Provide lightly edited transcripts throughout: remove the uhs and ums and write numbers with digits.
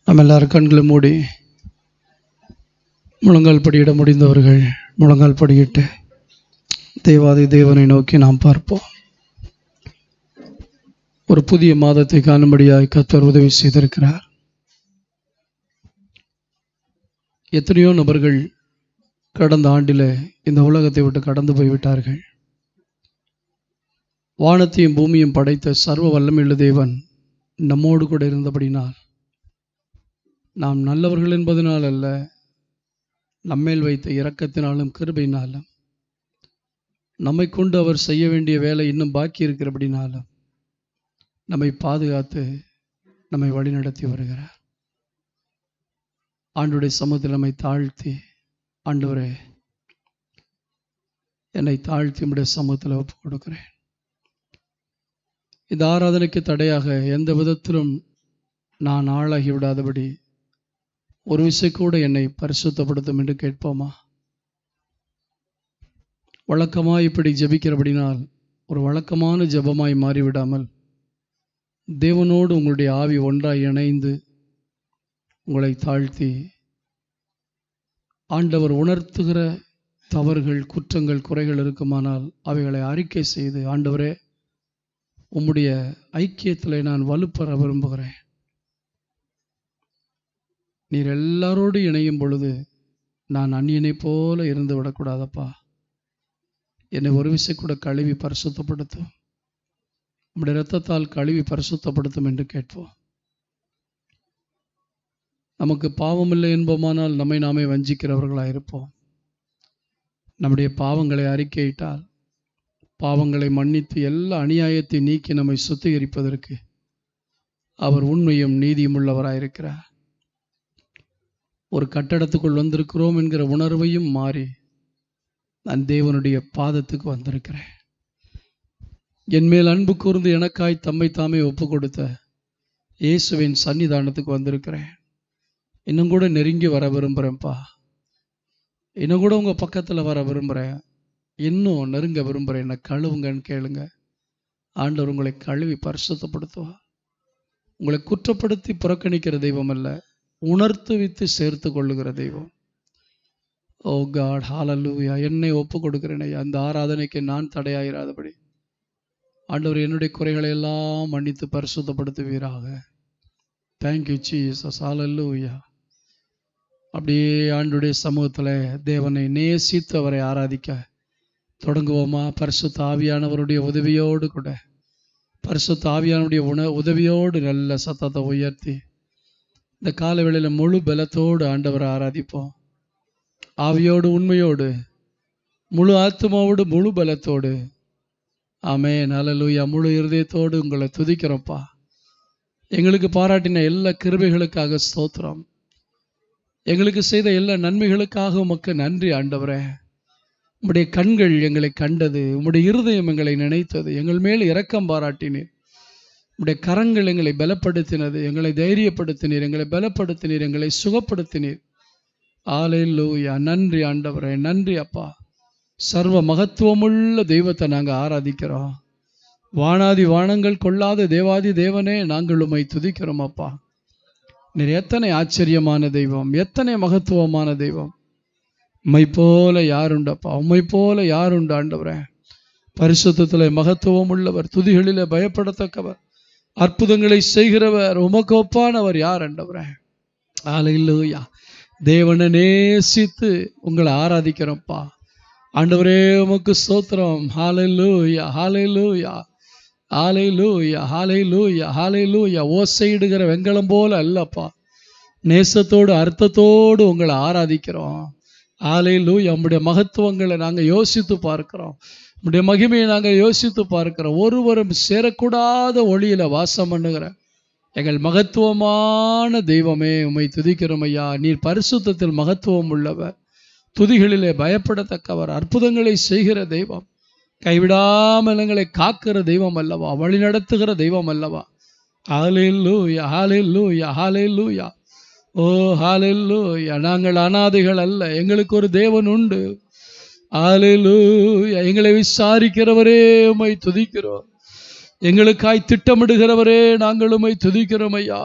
நம்ம எல்லாரும் கண்களை மூடி முழங்கால் படியிட முடிந்தவர்கள் முழங்கால் படியிட்டு தேவாதி தேவனை நோக்கி நாம் பார்ப்போம். ஒரு புதிய மாதத்தை காணும்படியாய் கர்த்தர் உதவி செய்திருக்கிறார். எத்தனையோ நபர்கள் கடந்த ஆண்டில் இந்த உலகத்தை விட்டு கடந்து போய்விட்டார்கள். வானத்தையும் பூமியும் படைத்த சர்வ வல்லமையுள்ள தேவன் நம்மோடு கூட இருந்தபடினால், நாம் நல்லவர்கள் என்பதனால் அல்ல, நம்மேல் வைத்த இரக்கத்தினாலும் கிருபையினாலும், நம்மை கொண்டு அவர் செய்ய வேண்டிய வேலை இன்னும் பாக்கி இருக்கிறபடினாலும் நம்மை பாதுகாத்து நம்மை வழிநடத்தி வருகிறார். ஆண்டவருடைய சமூகத்தில் நம்மை தாழ்த்தி, ஆண்டவரே என்னை தாழ்த்தி உம்முடைய சமூகத்தில் ஒப்பு கொடுக்கிறேன். இந்த ஆராதனைக்கு தடையாக எந்த விதத்திலும் நான் ஆளாகி விடாதபடி ஒரு விசை கூட என்னை பரிசுத்தப்படுத்தும் என்று கேட்போமா? வழக்கமாய் இப்படி ஜெபிக்கிறபடினால் ஒரு வழக்கமான ஜெபமாய் மாறிவிடாமல், தேவனோடு உங்களுடைய ஆவி ஒன்றாய் இணைந்து உங்களை தாழ்த்தி, ஆண்டவர் உணர்த்துகிற தவறுகள், குற்றங்கள், குறைகள் இருக்குமானால் அவைகளை அறிக்கை செய்து, ஆண்டவரே உம்முடைய ஐக்கியத்தில் நான் வலுப்பெற விரும்புகிறேன். நீர் எல்லாரோடு இணையும் பொழுது நான் அந்நியனை போல இருந்து விடக்கூடாதப்பா. என்னை ஒரு விசை கூட கழுவி பரிசுத்தப்படுத்தும், நம்முடைய இரத்தத்தால் கழுவி பரிசுத்தப்படுத்தும் என்று கேட்போம். நமக்கு பாவமில்லை என்போமானால் நம்மை நாமே வஞ்சிக்கிறவர்களாக இருப்போம். நம்முடைய பாவங்களை அறிக்கையிட்டால், பாவங்களை மன்னித்து எல்லா அநியாயத்தை நீக்கி நம்மை சுத்திகரிப்பதற்கு அவர் உண்மையும் நீதியும் உள்ளவராயிருக்கிறார். ஒரு கட்டடத்துக்குள் வந்திருக்கிறோம் என்கிற உணர்வையும் மாறி நான் தேவனுடைய பாதத்துக்கு வந்திருக்கிறேன். என்மேல் அன்பு கூர்ந்து எனக்காய் தம்மை தாமே ஒப்பு கொடுத்த இயேசுவின் சன்னிதானத்துக்கு வந்திருக்கிறேன். இன்னும் கூட நெருங்கி வர விரும்புகிறேன்ப்பா. இன்னும் கூட உங்கள் பக்கத்தில் வர விரும்புகிறேன். இன்னும் நெருங்க விரும்புகிறேன். என்னை கழுவுங்கன்னு கேளுங்க. ஆண்டவர் உங்களை கழுவி பரிசுத்தப்படுத்துவா. உங்களை குற்றப்படுத்தி புறக்கணிக்கிற தெய்வம் அல்ல, உணர்த்துவித்து சேர்த்து கொள்ளுகிற தெய்வம். ஓ காட், ஹalleluya. என்னை ஒப்பு கொடுக்கிறேன். அந்த ஆராதனைக்கு நான் தடையாயிராதபடி ஆண்டவர் என்னுடைய குறைகளை எல்லாம் மன்னித்து பரிசுத்தப்படுத்துவீராக. தேங்க்யூ ஜீசஸ், ஹalleluya. அப்படியே ஆண்டவருடைய சமூகத்தில் தேவனை நேசித்து அவரை ஆராதிக்க தொடங்குவோமா? பரிசுத்த ஆவியானவருடைய உதவியோடு கூட, பரிசுத்த ஆவியானுடைய உதவியோடு நல்ல சத்தத்தை உயர்த்தி இந்த காலவேளையில் முழு பலத்தோடு ஆண்டவரை ஆராதிப்போம். ஆவியோடு, உண்மையோடு, முழு ஆத்மாவோடு, முழு பலத்தோடு. ஆமென், ஹல்லேலூயா. முழு இருதயத்தோடு உங்களை துதிக்கிறோம்ப்பா. எங்களுக்கு பாராட்டின எல்லா கிருபைகளுக்காக ஸ்தோத்திரம். எங்களுக்கு செய்த எல்லா நன்மைகளுக்காக உமக்கு நன்றி ஆண்டவரே. உம்முடைய கண்கள் எங்களை கண்டது, உம்முடைய இருதயம் எங்களை நினைத்தது, எங்கள் மேல் இரக்கம் பாராட்டினீர். உம்முடைய கரங்கள் எங்களை பலப்படுத்தினது, எங்களை தைரியப்படுத்தினீர், எங்களை பலப்படுத்தினீர், எங்களை சுகப்படுத்தினீர். ஹல்லேலூயா. நன்றி ஆண்டவரே, நன்றி அப்பா. சர்வ மகத்துவமுள்ள தெய்வத்தை நாங்கள் ஆராதிக்கிறோம். வானாதி வானங்கள் கொள்ளாத தேவாதி தேவனே, நாங்கள் உம்மை துதிக்கிறோம் அப்பா. நீர் எத்தனை ஆச்சரியமான தெய்வம், எத்தனை மகத்துவமான தெய்வம். உம்மை போல யாருண்டப்பா, உம்மை போல யாருண்டு ஆண்டவரே. பரிசுத்தத்தில் மகத்துவம் உள்ளவர், துதிகளில் பயப்படத்தக்கவர், அற்புதங்களை செய்கிறவர், உமக்கு ஒப்பானவர் யார் ஆண்டவரே? ஹல்லேலூயா. தேவனை நேசித்து உங்களை ஆராதிக்கிறோம்ப்பா ஆண்டவரே. உமக்கு ஸ்தோத்திரம். ஹல்லேலூயா, ஹல்லேலூயா, ஹல்லேலூயா, ஹல்லேலூயா, ஹல்லேலூயா. ஓசையிடுகிற வெண்கலம் போல அல்லப்பா, நேசத்தோடு அர்த்தத்தோடு உங்களை ஆராதிக்கிறோம். ஹல்லேலூயா. நம்முடைய மகத்துவங்களை நாங்கள் யோசித்து பார்க்கிறோம், நம்முடைய மகிமையை நாங்கள் யோசித்து பார்க்கிறோம். ஒருவரும் சேரக்கூடாத ஒளியில வாசம் பண்ணுகிற எங்கள் மகத்துவமான தெய்வமே, உம்மை துதிக்கிறோம் ஐயா. நீர் பரிசுத்தத்தில் மகத்துவம் உள்ளவர், துதிகளிலே பயப்படத்தக்கவர், அற்புதங்களை செய்கிற தெய்வம், கைவிடாமல் எங்களை காக்கிற தெய்வம் அல்லவா, வழி நடத்துகிற தெய்வம் அல்லவா. ஹல்லேலூயா, ஹல்லேலூயா, ஹல்லேலூயா. ஓ ஹல்லேலூயா. நாங்கள் அனாதைகள் அல்ல, எங்களுக்கு ஒரு தேவன் உண்டு. அல்லேலூயா. எங்களை விசாரிக்கிறவரே உம்மை துதிக்கிறோம். எங்களுக்காய் திட்டமிடுகிறவரே நாங்கள் உம்மை துதிக்கிறோம் ஐயா.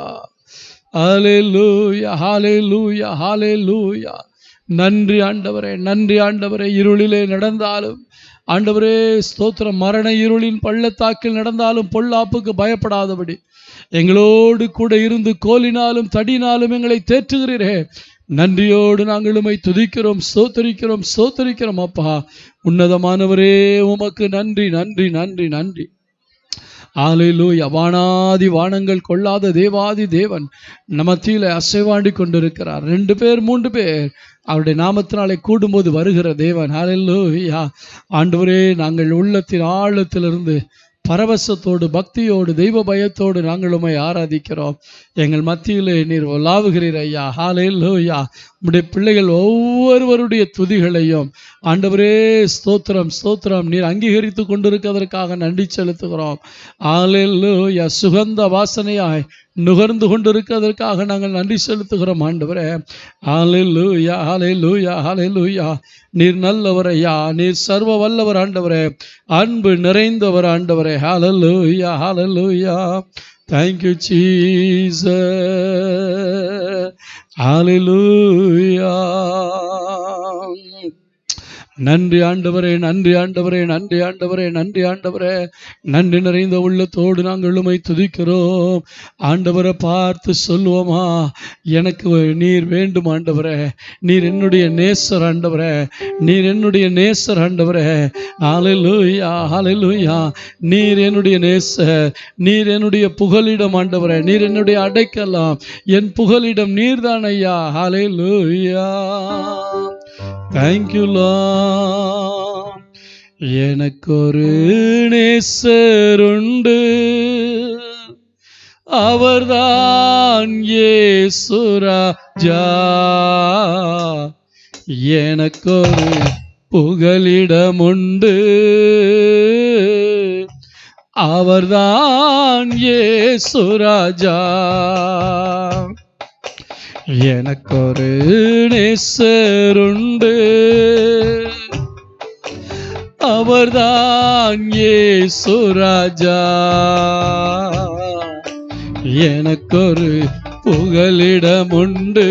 அல்லேலூயா, ஹல்லேலூயா, ஹல்லேலூயா. நன்றி ஆண்டவரே, நன்றி ஆண்டவரே. இருளிலே நடந்தாலும் ஆண்டவரே ஸ்தோத்திரம், மரண இருளின் பள்ளத்தாக்கில் நடந்தாலும் பொல்லாப்புக்கு பயப்படாதபடி எங்களோடு கூட இருந்து கோலினாலும் தடினாலும் எங்களை தேற்றுகிறீரே, நன்றியோடு நாங்கள் உம்மை துதிக்கிறோம், ஸ்தோத்தரிக்கிறோம், ஸ்தோத்தரிக்கிறோம் அப்பா. உன்னதமானவரே உமக்கு நன்றி, நன்றி, நன்றி, நன்றி. அல்லேலூயா. வானாதி வானங்கள் கொள்ளாத தேவாதி தேவன் மத்தியிலே அசைவாடி கொண்டிருக்கிறார். 2 பேர் 3 பேர் அவருடைய நாமத்தினாலே கூடும்போது வருகிற தேவன். அல்லேலூயா. ஆண்டவரே, நாங்கள் உள்ளத்தின் ஆழத்திலிருந்து பரவசத்தோடு பக்தியோடு தெய்வ பயத்தோடு நாங்கள் உம்மை ஆராதிக்கிறோம். எங்கள் மத்தியிலே நீர் உலாவுகிறீர் ஐயா. ஹல்லேலூயா. உம்முடைய பிள்ளைகள் ஒவ்வொருவருடைய துதிகளையும் ஆண்டவரே ஸ்தோத்திரம், ஸ்தோத்திரம், நீர் அங்கீகரித்து கொண்டிருக்கிறதற்காக நன்றி செலுத்துகிறோம். ஹல்லேலூயா. சுகந்த வாசனையாய் நுகர்ந்து கொண்டிருக்கிறதற்காக நாங்கள் நன்றி செலுத்துகிறோம் ஆண்டவரே. ஹல்லேலூயா, ஹல்லேலூயா, ஹல்லேலூயா. நீர் நல்லவர் ஐயா, நீர் சர்வ வல்லவர் ஆண்டவரே, அன்பு நிறைந்தவர் ஆண்டவரே. ஹல்லேலூயா, ஹல்லேலூயா. Thank you Jesus. Hallelujah. நன்றி ஆண்டவரே, நன்றி ஆண்டவரே, நன்றி ஆண்டவரே, நன்றி ஆண்டவரே. நன்றி நிறைந்த உள்ளத்தோடு நாங்கள் உம்மை துதிக்கிறோம். ஆண்டவரை பார்த்து சொல்லுவோமா, எனக்கு நீர் வேண்டும் ஆண்டவரே, நீர் என்னுடைய நேசர் ஆண்டவரே, நீர் என்னுடைய நேசர் ஆண்டவரே. ஹல்லேலூயா, ஹல்லேலூயா. நீர் என்னுடைய நேசர், நீர் என்னுடைய புகலிடம் ஆண்டவரே, நீர் என்னுடைய அடைக்கலம், என் புகலிடம் நீர்தான் ஐயா. ஹல்லேலூயா. Thank you Lord. எனக்கொரு நேசருண்டு, அவர்தான் இயேசு ராஜா. எனக்கொரு புகலிடமுண்டு, அவர்தான் இயேசு ராஜா. எனக்கொரு நேசருண்டு, அவர்தான் இயேசு ராஜா. எனக்கொரு புகலிடமுண்டு,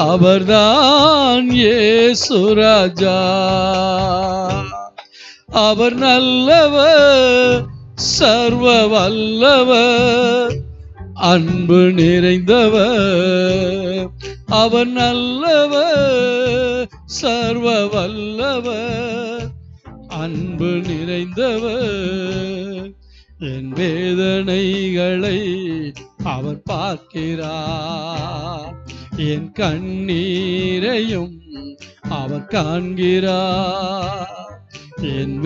அவர்தான் இயேசு ராஜா. அவர் நல்லவர், சர்வ வல்லவர், அன்பு நிறைந்தவர். அவர் நல்லவர், சர்வ வல்லவர், அன்பு நிறைந்தவர். என் வேதனைகளை அவர் பார்க்கிறார், என் கண்ணீரையும் அவர் காண்கிறார். என்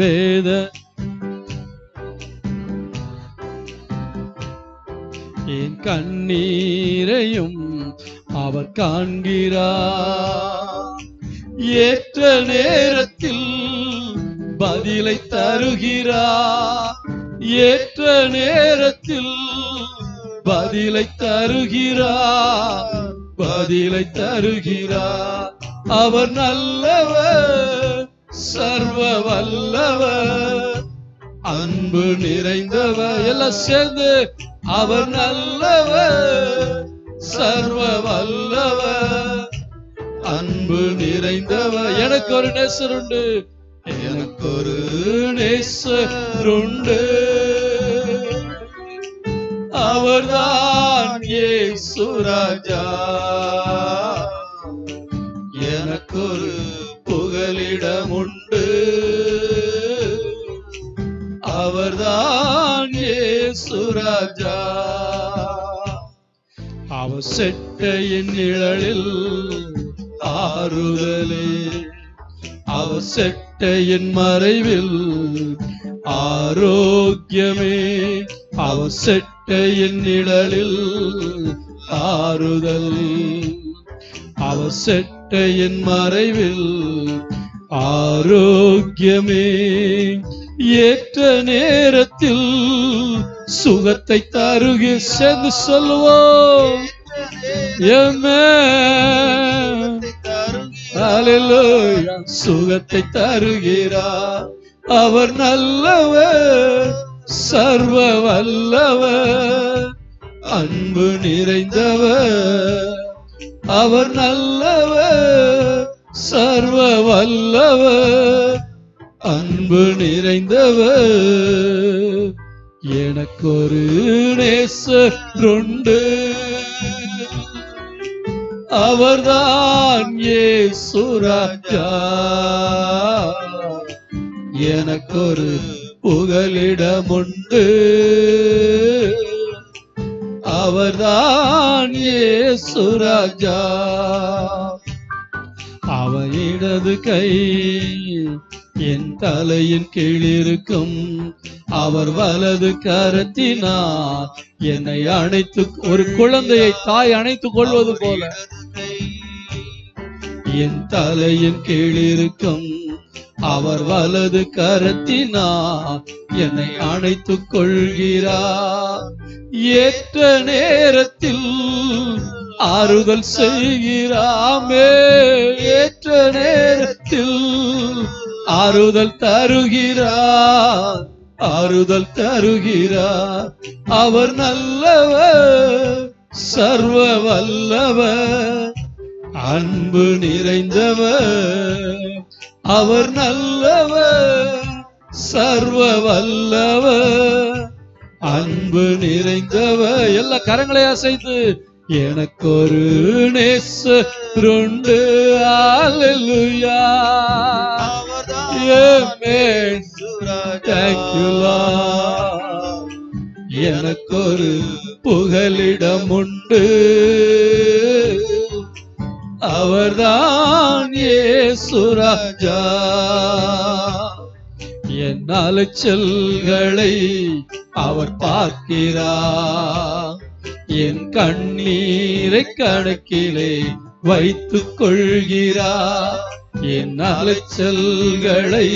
என் கண்ணீரையும் அவர் காண்கிறார். ஏற்ற நேரத்தில் பதிலை தருகிறார், ஏற்ற நேரத்தில் பதிலை தருகிறார், பதிலை தருகிறார். அவர் நல்லவர், சர்வ வல்லவர், அன்பு நிறைந்தவர். எல்லாம் சேர்ந்து, அவர் நல்லவர், சர்வ வல்லவர், அன்பு நிறைந்தவர். எனக்கு ஒரு நேசருண்டு, எனக்கு ஒரு நேசருண்டு, அவர்தான் இயேசு ராஜா. எனக்கு ஒரு புகலிடமுண்டு, அவர்தான் இயேசு ராஜா. அவர் செட்டையின் நிழலில் ஆறுதலே, அவர் செட்டையின் மறைவில் ஆரோக்கியமே. அவர் செட்டையின் நிழலில் ஆறுதல், அவர் செட்டையின் மறைவில் ஆரோக்கியமே. ஏற்ற நேரத்தில் சுகத்தை தருகி. சேர்ந்து சொல்லுவோம், அல்லேலூயா. சுகத்தை தருகிறார். அவர் நல்லவர், சர்வ வல்லவர், அன்பு நிறைந்தவர். அவர் நல்லவர், சர்வ வல்லவர், அன்பு நிறைந்தவர். எனக்கொரு நேசருண்டு, அவர்தான் இயேசு ராஜா. எனக்கொரு புகலிடமுண்டு, அவர்தான் இயேசு ராஜா. அவர் இடது கை என் தலையின் கீழிருக்கும், அவர் வலது கரத்தினார் என்னை அணைத்து, ஒரு குழந்தையை தாய் அணைத்துக் கொள்வது போல என் தலையின் கீழிருக்கும், அவர் வலது கரத்தினார் என்னை அணைத்துக் கொள்கிறார். ஏற்ற நேரத்தில் ஆறுதல் செய்கிறாமே, ஏற்ற நேரத்தில் ஆறுதல் தருகிறார், ஆறுதல் தருகிறார். அவர் நல்லவர், சர்வ வல்லவர், அன்பு நிறைந்தவர். அவர் நல்லவர், சர்வ வல்லவர், அன்பு நிறைந்தவர். எல்லா கரங்களை அசைத்து எனக்கொரு நேசருண்டு. அல்லேலூயா. ஆமென். Thank you Lord. எனக்கொரு புகலிடம் உண்டு, அவர்தான் இயேசு ராஜா. என் அலைச்சல்களை அவர் பார்க்கிறார், என் கண்ணீரை கணக்கிலே வைத்துக் கொள்கிறார். என் அலைச்சல்களை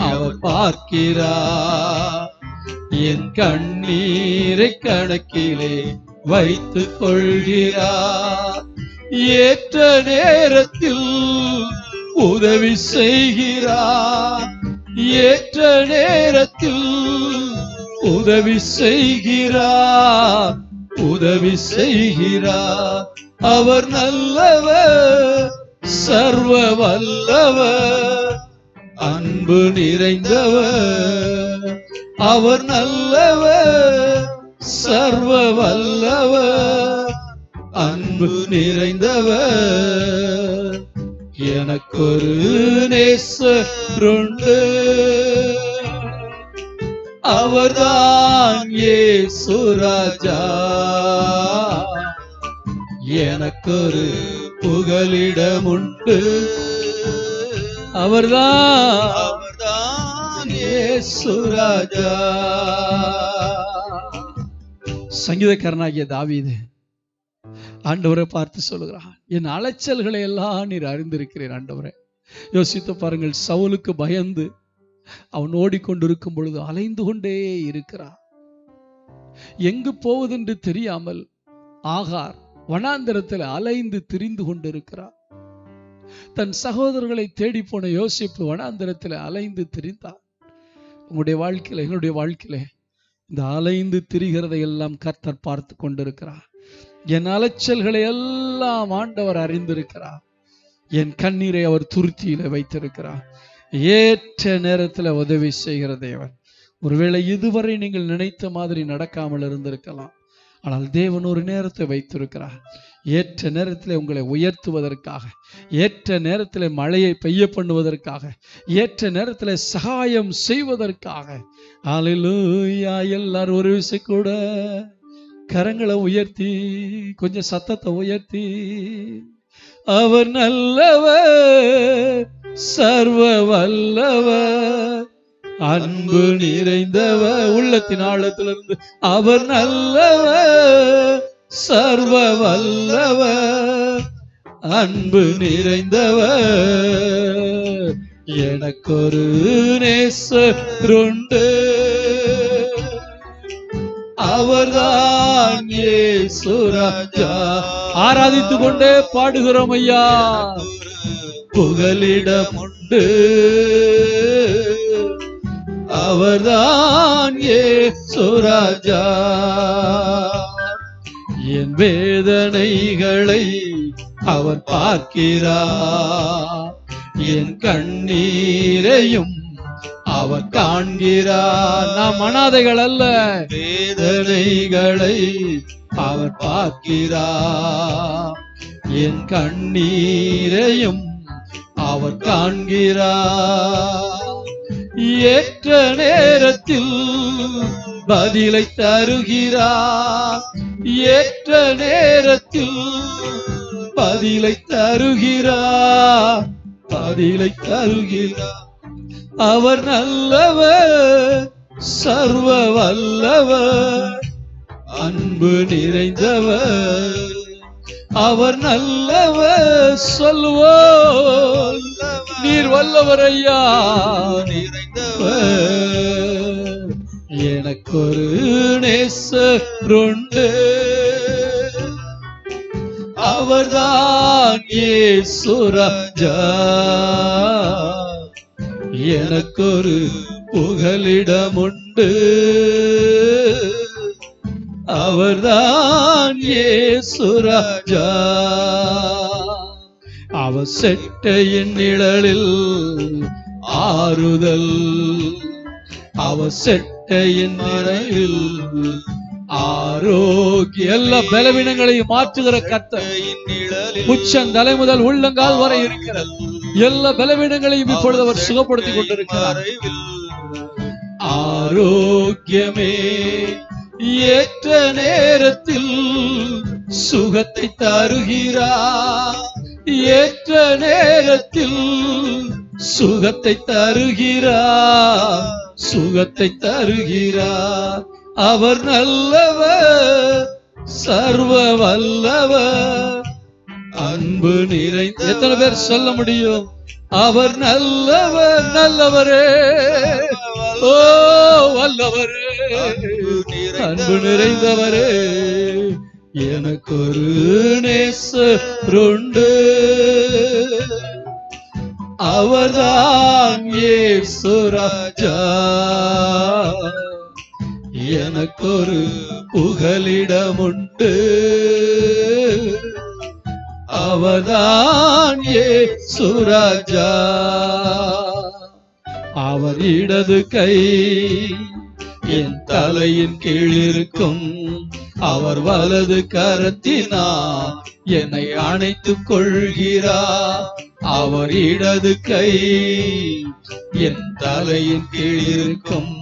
அவர் பார்க்கிறார், என் கண்ணீரை கணக்கிலே வைத்துக் கொள்கிறார். ஏற்ற நேரத்தில் உதவி செய்கிறார், ஏற்ற நேரத்தில் உதவி செய்கிறார், உதவி செய்கிறார். அவர் நல்லவர், சர்வ வல்லவர், அன்பு நிறைந்தவர். அவர் நல்லவர், சர்வ வல்லவர், அன்பு நிறைந்தவர். எனக்கொரு நேசருண்டு, அவர்தான் இயேசு ராஜா. எனக்கொரு புகலிடமுண்டு, அவர்தான் இயேசு ராஜா. சங்கீதக்காரனாகிய தாவீது ஆண்டவரை பார்த்து சொல்லுகிறான், என் அலைச்சல்களை எல்லாம் நீர் அறிந்திருக்கிறேன் ஆண்டவரே. யோசித்து பாருங்கள், சவுலுக்கு பயந்து அவன் ஓடிக்கொண்டிருக்கும் பொழுது அலைந்து கொண்டே இருக்கிறான். எங்கு போவதென்று தெரியாமல் ஆகார் வனாந்திரத்தில் அலைந்து திரிந்து கொண்டிருக்கிறார். தன் சகோதரர்களை தேடி போன யோசிப்பு வனாந்திரத்தில் அலைந்து திரிந்தார். உங்களுடைய வாழ்க்கையில, எங்களுடைய வாழ்க்கையில இந்த அலைந்து திரிகிறதை எல்லாம் கர்த்தர் பார்த்து கொண்டிருக்கிறார். என் அலைச்சல்களை எல்லாம் ஆண்டவர் அறிந்திருக்கிறார். என் கண்ணீரை அவர் துருத்தியில வைத்திருக்கிறார். ஏற்ற நேரத்தில் உதவி செய்கிற தேவன். ஒருவேளை இதுவரை நீங்கள் நினைத்த மாதிரி நடக்காமல் இருந்திருக்கலாம், ஆனால் தேவன் ஒரு நேரத்தை வைத்திருக்கிறார். ஏற்ற நேரத்தில் உங்களை உயர்த்துவதற்காக, ஏற்ற நேரத்தில் மழையை பெய்ய பண்ணுவதற்காக, ஏற்ற நேரத்தில் சகாயம் செய்வதற்காக. அல்லேலூயா. எல்லாரும் ஒரு விஷயம் கூட கரங்களை உயர்த்தி, கொஞ்சம் சத்தத்தை உயர்த்தி, அவர் நல்லவர், சர்வ வல்லவர், அன்பு நிறைந்தவர். உள்ளத்தின் ஆழத்திலிருந்து அவர் நல்லவர், சர்வ வல்லவர், அன்பு நிறைந்தவர். எனக்கொரு நேசருண்டு, அவர்தான் இயேசு ராஜா. ஆராதித்துக் கொண்டே பாடுகிறோம் ஐயா. புகலிடமுண்டு. அவர்தான் இயேசு ராஜா. என் வேதனைகளை அவர் பார்க்கிறார், என் கண்ணீரையும் அவர் காண்கிறார். நாம் அனாதைகள் அல்ல, வேதனைகளை அவர் பார்க்கிறார், என் கண்ணீரையும் அவர் காண்கிறார். ஏற்ற நேரத்தில் பதிலை தருகிறார், ஏற்ற நேரத்தில் பதிலை தருகிறார், பதிலை தருகிறார். அவர் நல்லவர், சர்வ வல்லவர், அன்பு நிறைந்தவர். அவர் நல்லவர் சொல்வோம், நீர் வல்லவர் ஐயா நிறைந்தவர். எனக்கொரு நேசருண்டு, அவர்தான் இயேசு ராஜா. எனக்கொரு புகலிடமுண்டு, அவர்தான் இயேசு ராஜா. அவர் செட்டையின் நிழலில் ஆறுதல், அவர் செட்டையின் நிழலில் ஆரோக்கியம். எல்லா பலவீனங்களையும் மாற்றுகிற கர்த்தர், உச்சந்தலை முதல் உள்ளங்கால் வரை இருக்கிறார். எல்லா பலவீனங்களையும் இப்பொழுது அவர் சுகப்படுத்திக் கொண்டிருக்கிறார். ஆரோக்கியமே ஏற்ற நேரத்தில் சுகத்தை தருகிறார், ஏற்ற நேரத்தில் சுகத்தை தருகிறார், சுகத்தை தருகிறார். அவர் நல்லவர், சர்வ வல்லவர், அன்பு நிறைந்த. எத்தனை பேர் சொல்ல முடியும்? அவர் நல்லவர், நல்லவரே, ஓ வல்லவரே, அன்பு நிறைந்தவரே. எனக்கொரு நேசருண்டு, அவர்தான் இயேசு ராஜா. எனக்கொரு புகலிடமுண்டு, அவர்தான் இயேசு ராஜா. அவர் இடது கை என் தலையின் கீழ் இருக்கும், அவர் வலது கரத்தினார் என்னை அணைத்துக் கொள்கிறார். அவர் இடது கை என் தலையின் கீழ் இருக்கும்,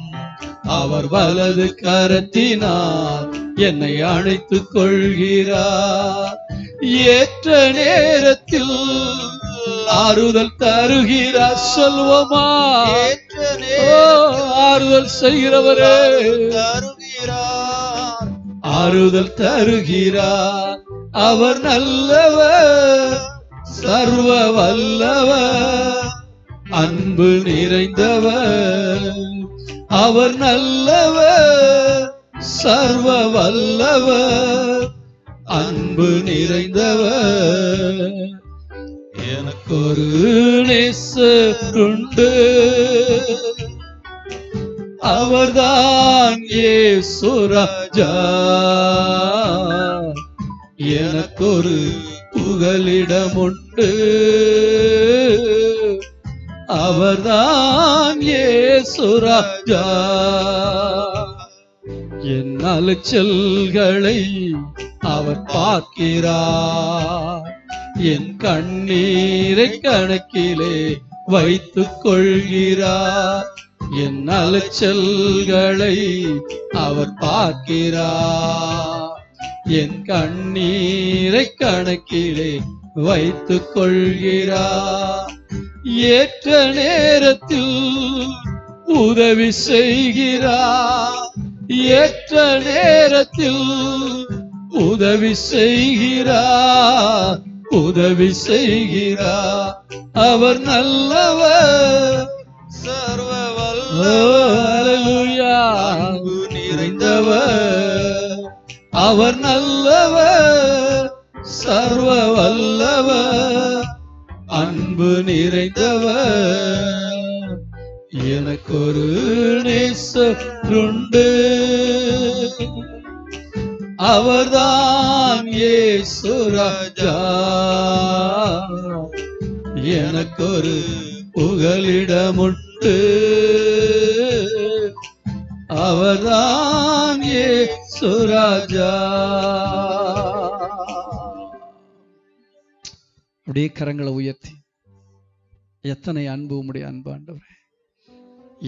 அவர் வலது கரத்தினார் என்னை அணைத்துக் கொள்கிறார். ஏற்ற நேரத்தில் ஆறுதல் தருகிறார். சொல்வோமா? ஆறுதல் செய்கிறவரே தருகிறார், ஆறுதல் தருகிறார். அவர் நல்லவர், சர்வ வல்லவர், அன்பு நிறைந்தவர். அவர் நல்லவர், சர்வ வல்லவர், அன்பு நிறைந்தவர். எனக்கொரு நேசருண்டு, அவர்தான் இயேசு ராஜா. எனக்கொரு புகலிடமுண்டு, அவர்தான் இயேசு ராஜா. என் அலைச்சல்களை அவர் பார்க்கிறார், என் கண்ணீரை கணக்கிலே வைத்துக் கொள்கிறார். என் அலைச்சல்களை அவர் பார்க்கிறார், என் கண்ணீரை கணக்கிலே வைத்துக் கொள்கிறார். ஏற்ற நேரத்தில் உதவி செய்கிறார், ஏற்ற நேரத்தில் உதவி செய்கிறார், உதவி செய்கிறார். அவர் நல்லவர், சர்வ வல்லவர், அன்பு நிறைந்தவர். அவர் நல்லவர், சர்வ வல்லவர், அன்பு அன்பு நிறைந்தவர், எனக்கொரு நேசருண்டு, அவர்தான் இயேசு ராஜா. எனக்கொரு புகலிடமுண்டு, அவர்தான் இயேசு ராஜா. அப்படியே கரங்களை உயர்த்தி, எத்தனை அன்பு உம்முடைய அன்பு ஆண்டவரே,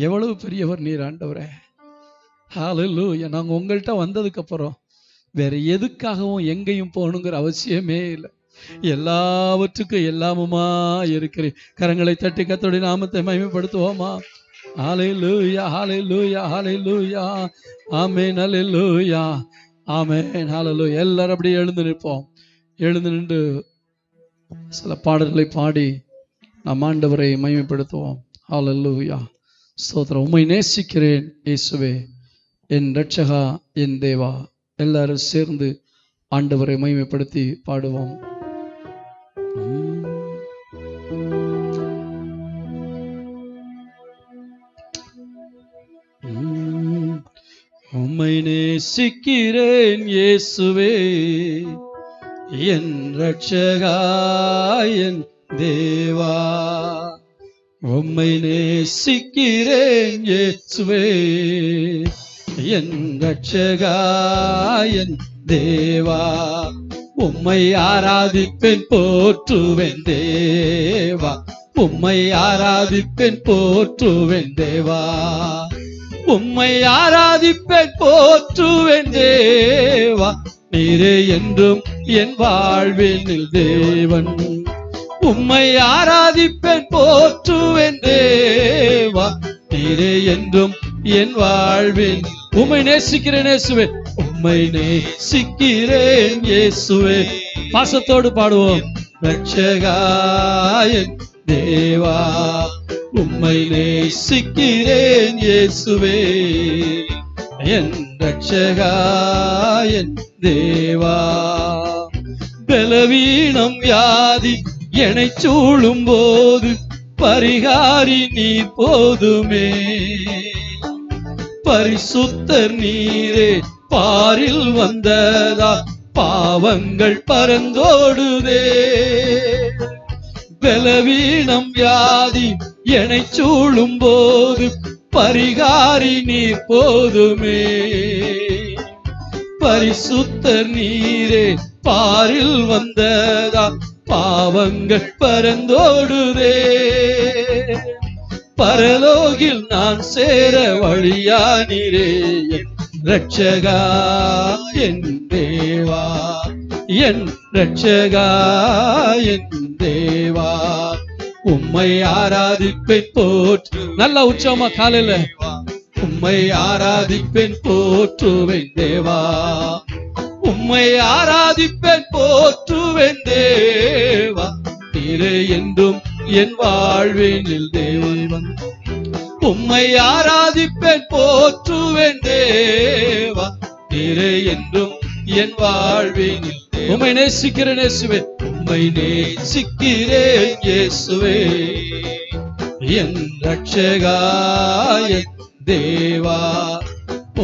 எவ்வளவு பெரியவர் நீர் ஆண்டவரே. ஹல்லேலூயா. நாங்கள் உங்கள்கிட்ட வந்ததுக்கு அப்புறம் வேற எதுக்காகவும் எங்கேயும் போகணுங்கிற அவசியமே இல்லை. எல்லாவற்றுக்கும் எல்லாமுமா இருக்கிறேன். கரங்களை தட்டி கர்த்தருடைய நாமத்தை மகிமைப்படுத்துவோமா? ஹல்லேலூயா, ஹல்லேலூயா, ஹல்லேலூயா, ஆமென், ஹல்லேலூயா, ஆமென், ஹல்லேலூயா. எல்லாரும் அப்படியே எழுந்து நிற்போம். எழுந்து நின்று சில பாடல்களை பாடி நாம் ஆண்டவரை மகிமைப்படுத்துவோம். ஹல்லேலூயா. ஸ்தோத்திரம். உம்மை நேசிக்கிறேன் இயேசுவே, என் இரட்சகா, என் தேவா. எல்லாரும் சேர்ந்து ஆண்டவரை மகிமைப்படுத்தி பாடுவோம். உம்மை நேசிக்கிறேன் இயேசுவே, என் இரட்சகா, என் தேவா. உம்மை நேசிக்கிறேன் இயேசுவே, என் இரட்சகா, என் தேவா. உம்மை ஆராதிப்பேன் போற்றுவேன் தேவா, உம்மை ஆராதிப்பேன் போற்றுவேன் தேவா. உம்மை ஆராதிப்பேன் போற்றுவேன் தேவா, நீரே என்றும் என் வாழ்வில் தேவன். உம்மை ஆராதிப்பேன் போற்றுவேன் தேவா, நீரே என்றும் என் வாழ்வில். உம்மை நேசிக்கிறேன் இயேசுவே, உம்மை நேசிக்கிறேன் இயேசுவே. பாசத்தோடு பாடுவோம். இரட்சகா, என் தேவா, உம்மை நேசிக்கிறேன் இயேசுவே, என் இரட்சகா, என் தேவா. பலவீனம் வியாதி என்னை சூழும் போது பரிகாரி நீர் போதுமே. பரிசுத்தர் நீரே பாரில் வந்ததா பாவங்கள் பறந்தோடுதே. பலவீனம் வியாதி என்னை சூழும் போது பரிகாரி நீர் போதுமே. பரிசுத்தர் நீரே பாரில் வந்ததா பாவங்கள் பறந்தோடுதே. பரலோகில் நான் சேர வழியானீரே, என் இரட்சகா, என் தேவா, என் இரட்சகா, என் தேவா. உம்மை ஆராதிப்பேன் போற்று. நல்ல உற்சவமா காலையில. உம்மை ஆராதிப்பேன் போற்றுவேன் தேவா, உம்மை ஆராதிப்பேன் போற்றுவேன் தேவா, நீரே என்றும் என் வாழ்வினில் தேவன். உம்மை ஆராதிப்பேன் போற்றுவேன் தேவா, நீரே என்றும் என் வாழ்வினில். உம்மை நேசிக்கிறேன் இயேசுவே, உம்மை நேசிக்கிறேன் இயேசுவே, என் இரட்சகா, என் தேவா.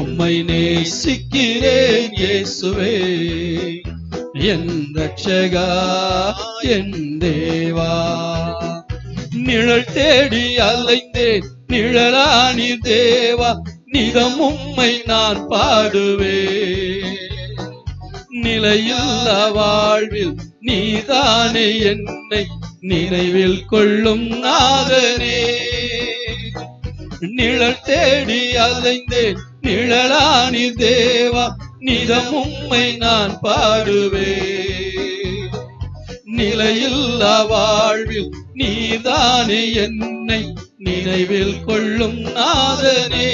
உம்மை நேசிக்கிறேன் இயேசுவே, என் இரட்சகா, என் தேவா. நிழல் தேடி அலைந்தேன், நிழலானீர் தேவா, நிதம் உம்மை நான் பாடுவேன். நிலையில்லா வாழ்வில் நீதானே என்னை நினைவில் கொள்ளும் நாதனே. நிழல் தேடி அலைந்தேன், நிழலானீர் தேவா, நிதம் உம்மை நான் பாடுவேன். நிலையில்லா வாழ்வில் நீதானே என்னை நினைவில் கொள்ளும் நாதனே.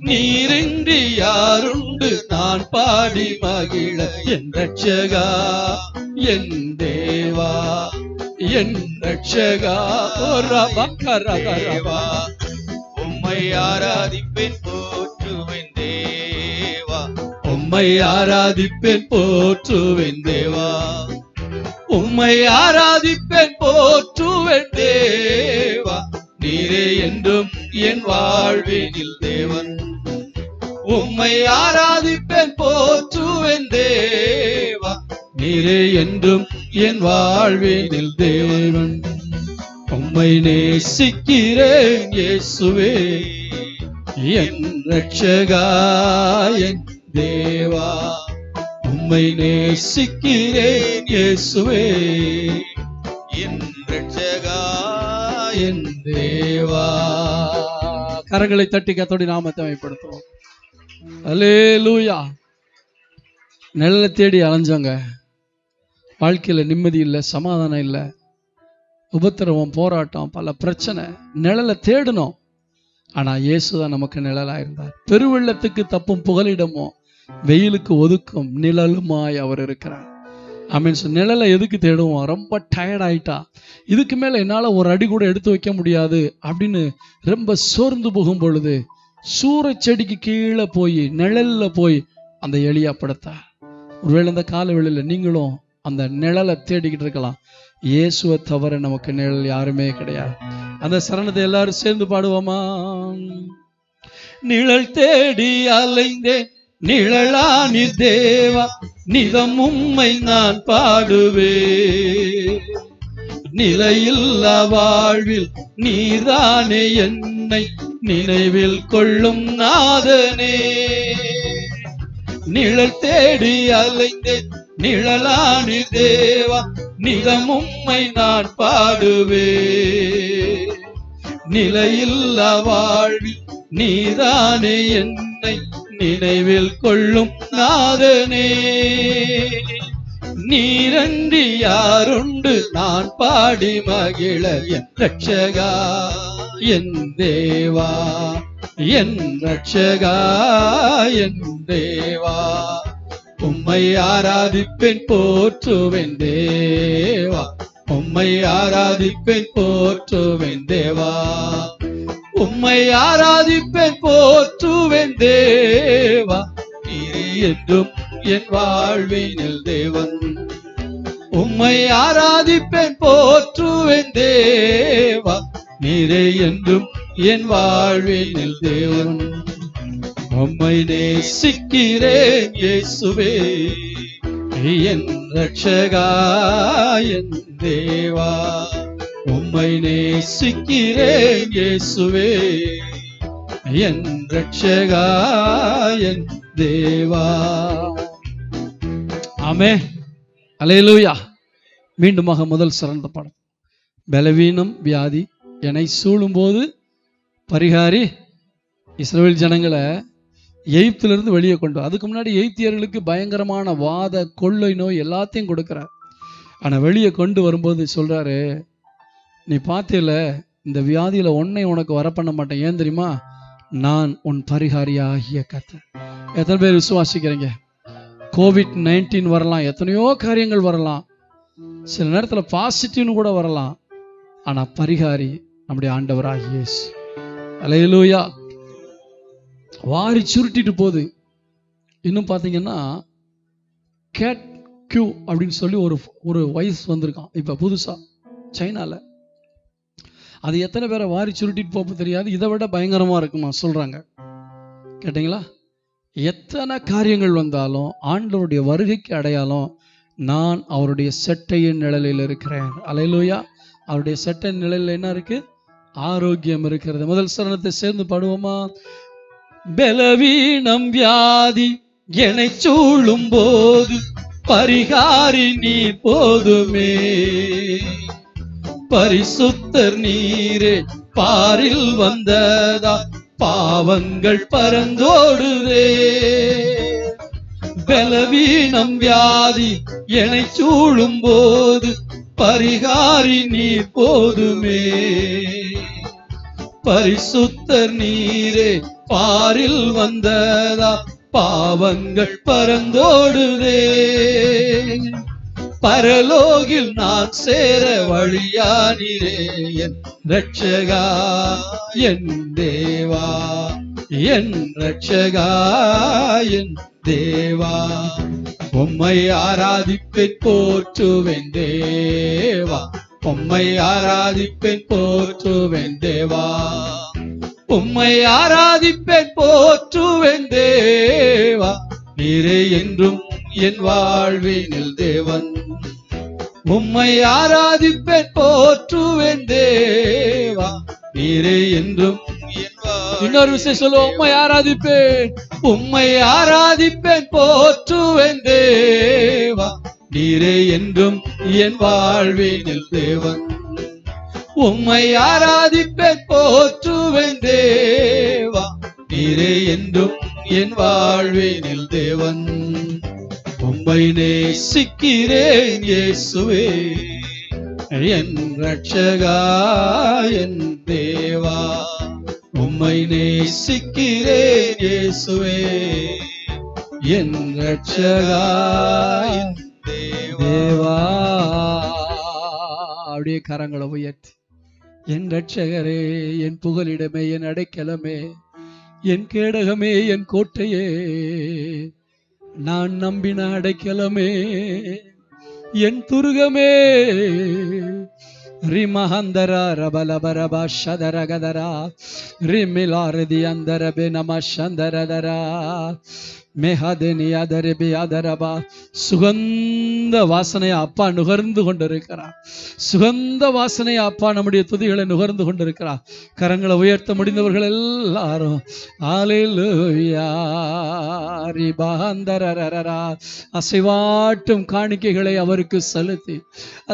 நீரின்றி யாருண்டு நான் பாடி மகிழ, என் இரட்சகா, என் தேவா, என் இரட்சகா. உம்மை ஆராதிப்பேன் போற்றுவேன் தேவா, உம்மை ஆராதிப்பேன் போற்றுவேன் தேவா. உம்மை ஆராதிப்பேன் போற்றுவேன் தேவா, நீரே என்றும் என் வாழ்வினில் தேவன். உம்மை ஆராதிப்பேன் போற்றுவேன் தேவா, நீரே என்றும் என் வாழ்வினில் தேவன். உம்மை நேசிக்கிறேன் இயேசுவே, என் ரட்சகா என் தேவா. உம்மை நேசிக்கிறேன் இயேசுவே, என் ரட்சகா என் தேவா. கரங்களை தட்டி கர்த்தருடைய நாமத்தை மகிமைப்படுத்துவோம். அல்லேலூயா. நிழலை தேடி அலைஞ்சவங்க, வாழ்க்கையில நிம்மதி இல்லை, சமாதானம் இல்லை, உபத்திரவம், போராட்டம், பல பிரச்சனை, நிழலை தேடணும். ஆனா இயேசுதான் நமக்கு நிழலா இருந்தார். பெருவெள்ளத்துக்கு தப்பும் புகலிடமோ, வெயிலுக்கு ஒதுக்கும் நிழலுமாய் அவர் இருக்கிறார். ஆமென். நிழலை எதுக்கு தேடுவோம்? ரொம்ப டயர்ட் ஆயிட்டா, இதுக்கு மேல என்னால ஒரு அடி கூட எடுத்து வைக்க முடியாது அப்படின்னு ரொம்ப சோர்ந்து போகும் பொழுது சூரச் செடிக்கு கீழே போய் நிழல்ல போய் அந்த எலியா படுத்தார். ஒருவேளை இந்த கால வேளையில நீங்களும் அந்த நிழலை தேடிக்கிட்டு இருக்கலாம். இயேசுவை தவிர நமக்கு நிழல் யாருமே கிடையாது. அந்த சரணத்தை எல்லாரும் சேர்ந்து பாடுவோமா? நிழல் தேடி அலைந்தேன், நிழலா நீ தேவா, நிதம் உம்மை நான் பாடுவே. நிலையில்லா வாழ்வில் நீதானே என்னை நினைவில் கொள்ளும் நாதனே. நிழல் தேடி அலைந்தேன், நிழலா நீ தேவா, நிதம் உம்மை நான் பாடுவே. நிலையில்லா வாழ்வில் நீதானே என்னை நினைவில் கொள்ளும் நாதனே. நீரன்றி யாருண்டு நான் பாடி மகிழ, என் ரட்சகா என் தேவா, என் ரட்சகா என் தேவா. உம்மை ஆராதிப்பேன் போற்றுவேன் தேவா, உம்மை ஆராதிப்பேன் போற்றுவேன் தேவா. உம்மை ஆராதிப்பேன் போற்றுவேன் தேவா, நீரே என்றும் என் வாழ்வினில் தேவன். உம்மை ஆராதிப்பேன் போற்றுவேன் தேவா, நீரே என்றும் என் வாழ்வினில் தேவன். உம்மை நேசிக்கிறேன் இயேசுவே, என் ரட்சகா என் தேவா. உம்மை நேசிக்கிறேன் இயேசுவே, என் ரட்சகா என் தேவா. ஆமென். அல்லேலூயா. மீண்டுமாக முதல் சிறந்த பாடம். பலவீனம் வியாதி என்னை சூழும் போது பரிகாரி இஸ்ரவேல் ஜனங்களை எகிப்திலிருந்து வெளியே கொண்டு. அதுக்கு முன்னாடி எகிப்தியர்களுக்கு பயங்கரமான வாத கொள்ளை நோய் எல்லாத்தையும் கொடுக்கிறார். ஆனா வெளியே கொண்டு வரும்போது சொல்றாரு, நீ பார்த்தேல இந்த வியாதியில ஒன்னை உனக்கு வர பண்ண மாட்டேன். ஏன் தெரியுமா? நான் உன் பரிகாரியாகிய கர்த்தர். எத்தனை பேர் விசுவாசிக்கிறீங்க? COVID-19 வரலாம், எத்தனையோ காரியங்கள் வரலாம், சில நேரத்தில் பாசிட்டிவ்னு கூட வரலாம். ஆனா பரிகாரி நம்முடைய ஆண்டவராகிய இயேசு. அல்லேலூயா. வாரி சுருட்டிட்டு போகுது. இன்னும் பார்த்தீங்கன்னா கேட் கியூ அப்படின்னு சொல்லி ஒரு வைரஸ் வந்திருக்கான் இப்ப புதுசா சைனால. அது எத்தனை பேரை வாரி சுருட்டிட்டு போக தெரியாது. இதை விட பயங்கரமா இருக்குமா சொல்றாங்க. கேட்டீங்களா? எத்தனை காரியங்கள் வந்தாலும் ஆண்டவருடைய வருகைக்கு அடையாளம், நான் அவருடைய செட்டையின் நிழலில் இருக்கிறேன். அல்லேலூயா. அவருடைய செட்டையின் நிழலில் என்ன இருக்கு? ஆரோக்கியம் இருக்கிறது. முதல் சரணத்தை சேர்ந்து பாடுவோமா? பலவீனம் வியாதி என்னை சூழும் போது பரிகாரி நீ போதுமே. பரிசுத்தர் நீரே பாரில் வந்ததா பாவங்கள் பறந்தோடுதே. பலவீனம் வியாதி என்னை சூழும் போது பரிகாரி நீ போதுமே. பரிசுத்தர் நீரே பாரில் வந்ததா பாவங்கள் பறந்தோடுதே. பரலோகில் நான் சேர வழியானீரே என் ரட்சகா என் தேவா. என் ரட்சகா என் தேவா, உம்மை ஆராதிப்பேன் போற்றுவேன் தேவா, உம்மை ஆராதிப்பேன் போற்றுவேன் தேவா, உம்மை ஆராதிப்பேன் போற்றுவேன் தேவா, நீரே என்றும் என் வாழ்வினில் தேவன், உம்மை ஆராதிப்பேன் போற்றுவேன் தேவா, நீரே என்றும் என் வாழ்வினில். இன்னொரு விஷயம் சொல்லுவோம், உம்மை ஆராதிப்பேன், உம்மை ஆராதிப்பேன் போற்றுவேன் தேவா, நீரே என்றும் என் வாழ்வினில் தேவன், உம்மை ஆராதிப்பேன் போற்றுவேன் தேவா, நீரே என்றும் என் வாழ்வினில் தேவன், உம்மை நேசிக்கிறேன் இயேசுவே என் ரட்சகா என் தேவா, உம்மை நேசிக்கிறேன் இயேசுவே என் ரட்சகா என் தேவா. அப்படியே கரங்களை உயர்த்தி, என் ரட்சகரே, என் புகலிடமே, என் அடைக்கலமே, என் கேடகமே, என் கோட்டையே, நான் நம்பின அடைக்கலமே, என் துருகமே, ரிமஹந்தரா ரபலபரபா ஷதரகதரா ரிமிலாரதி அந்தரபே நம சந்தரதரா மேஹதனியாதரபா. சுகந்த வாசனையை அப்பா நுகர்ந்து கொண்டிருக்கிறார், சுகந்த வாசனையை அப்பா நம்முடைய துதிகளை நுகர்ந்து கொண்டிருக்கிறார். கரங்களை உயர்த்த முடிந்தவர்கள் எல்லாரும் அல்லேலூயா ரிபஹந்தரரரா. அசைவாட்டும் காணிக்கைகளை அவருக்கு செலுத்தி,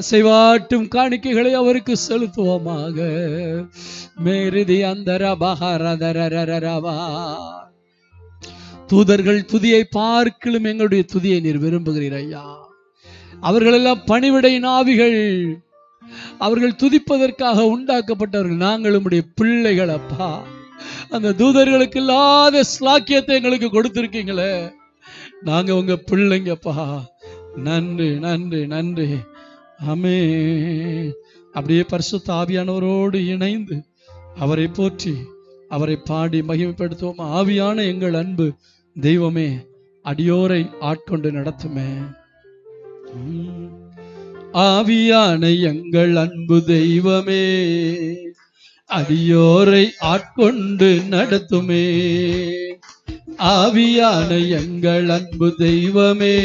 அசைவாட்டும் காணிக்கைகளை அவருக்கு செலுத்துவோமாக. மேரிதி அந்தர பஹரதரரரவா. தூதர்கள் துதியை பார்க்கிலும் எங்களுடைய துதியை நீர் விரும்புகிறீர் ஐயா. அவர்கள் எல்லாம் பணிவிடையின் ஆவிகள், அவர்கள் துதிப்பதற்காக உண்டாக்கப்பட்டவர்கள். நாங்கள் உம்முடைய பிள்ளைகள் அப்பா. அந்த தூதர்களுக்கு இல்லாத ஸ்லாக்கியத்தை எங்களுக்கு கொடுத்திருக்கீங்களே, நாங்க உங்க பிள்ளைங்கப்பா. நன்றி நன்றி நன்றி. ஆமென். அப்படியே பரிசுத்த ஆவியானவரோடு இணைந்து அவரை போற்றி அவரை பாடி மகிமைப்படுத்துவோம். ஆவியான எங்கள் அன்பு தெய்வமே, அடியோரை ஆட்கொண்டு நடத்துமே. ஆவியான எங்கள் அன்பு தெய்வமே, அடியோரை ஆட்கொண்டு நடத்துமே. ஆவியான எங்கள் அன்பு தெய்வமே,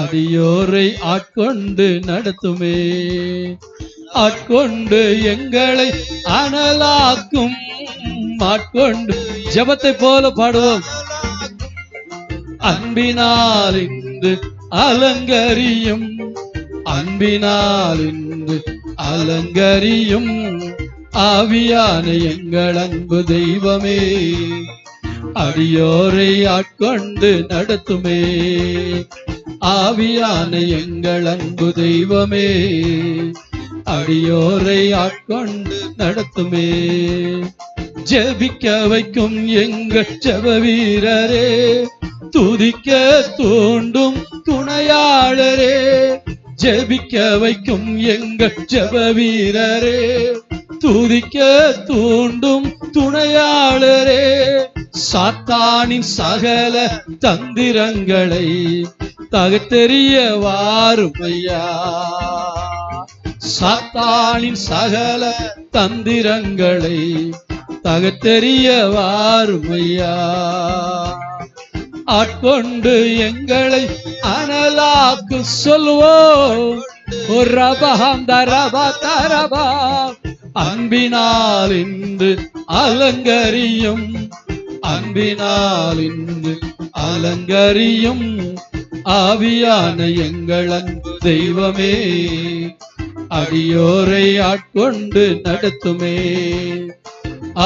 அடியோரை ஆட்கொண்டு நடத்துமே. ஆட்கொண்டு எங்களை அனலாக்கும், ஆட்கொண்டு ஜெபத்தை போல பாடுவோம். அன்பினால் இன்று அலங்கரியும், அன்பினால் இன்று அலங்கரியும். ஆவியான எங்கள் அன்பு தெய்வமே, அடியோரை ஆட்கொண்டு நடத்துமே. ஆவியான எங்கள் அன்பு தெய்வமே, அடியோரை ஆட்கொண்டு நடத்துமே. ஜெபிக்க வைக்கும் எங்கள் ஜெப வீரரே, துதிக்க தூண்டும் துணையாளரே. ஜெபிக்க வைக்கும் எங்கள் ஜெப வீரரே, துதிக்க தூண்டும் துணையாளரே. சாத்தானின் சகல தந்திரங்களை தகத்தெறிய வாருமையா. சாத்தானின் சகல தந்திரங்களை தகத்தெறிய வாருமையா. ஆட்கொண்டு எங்களை அனலாக்கு சொல்வோம். அன்பினால் இன்று அலங்கரியும், அன்பினால் இன்று அலங்கரியும். ஆவியான எங்கள் அன்பு தெய்வமே, அடியோரை ஆட்கொண்டு நடத்துமே.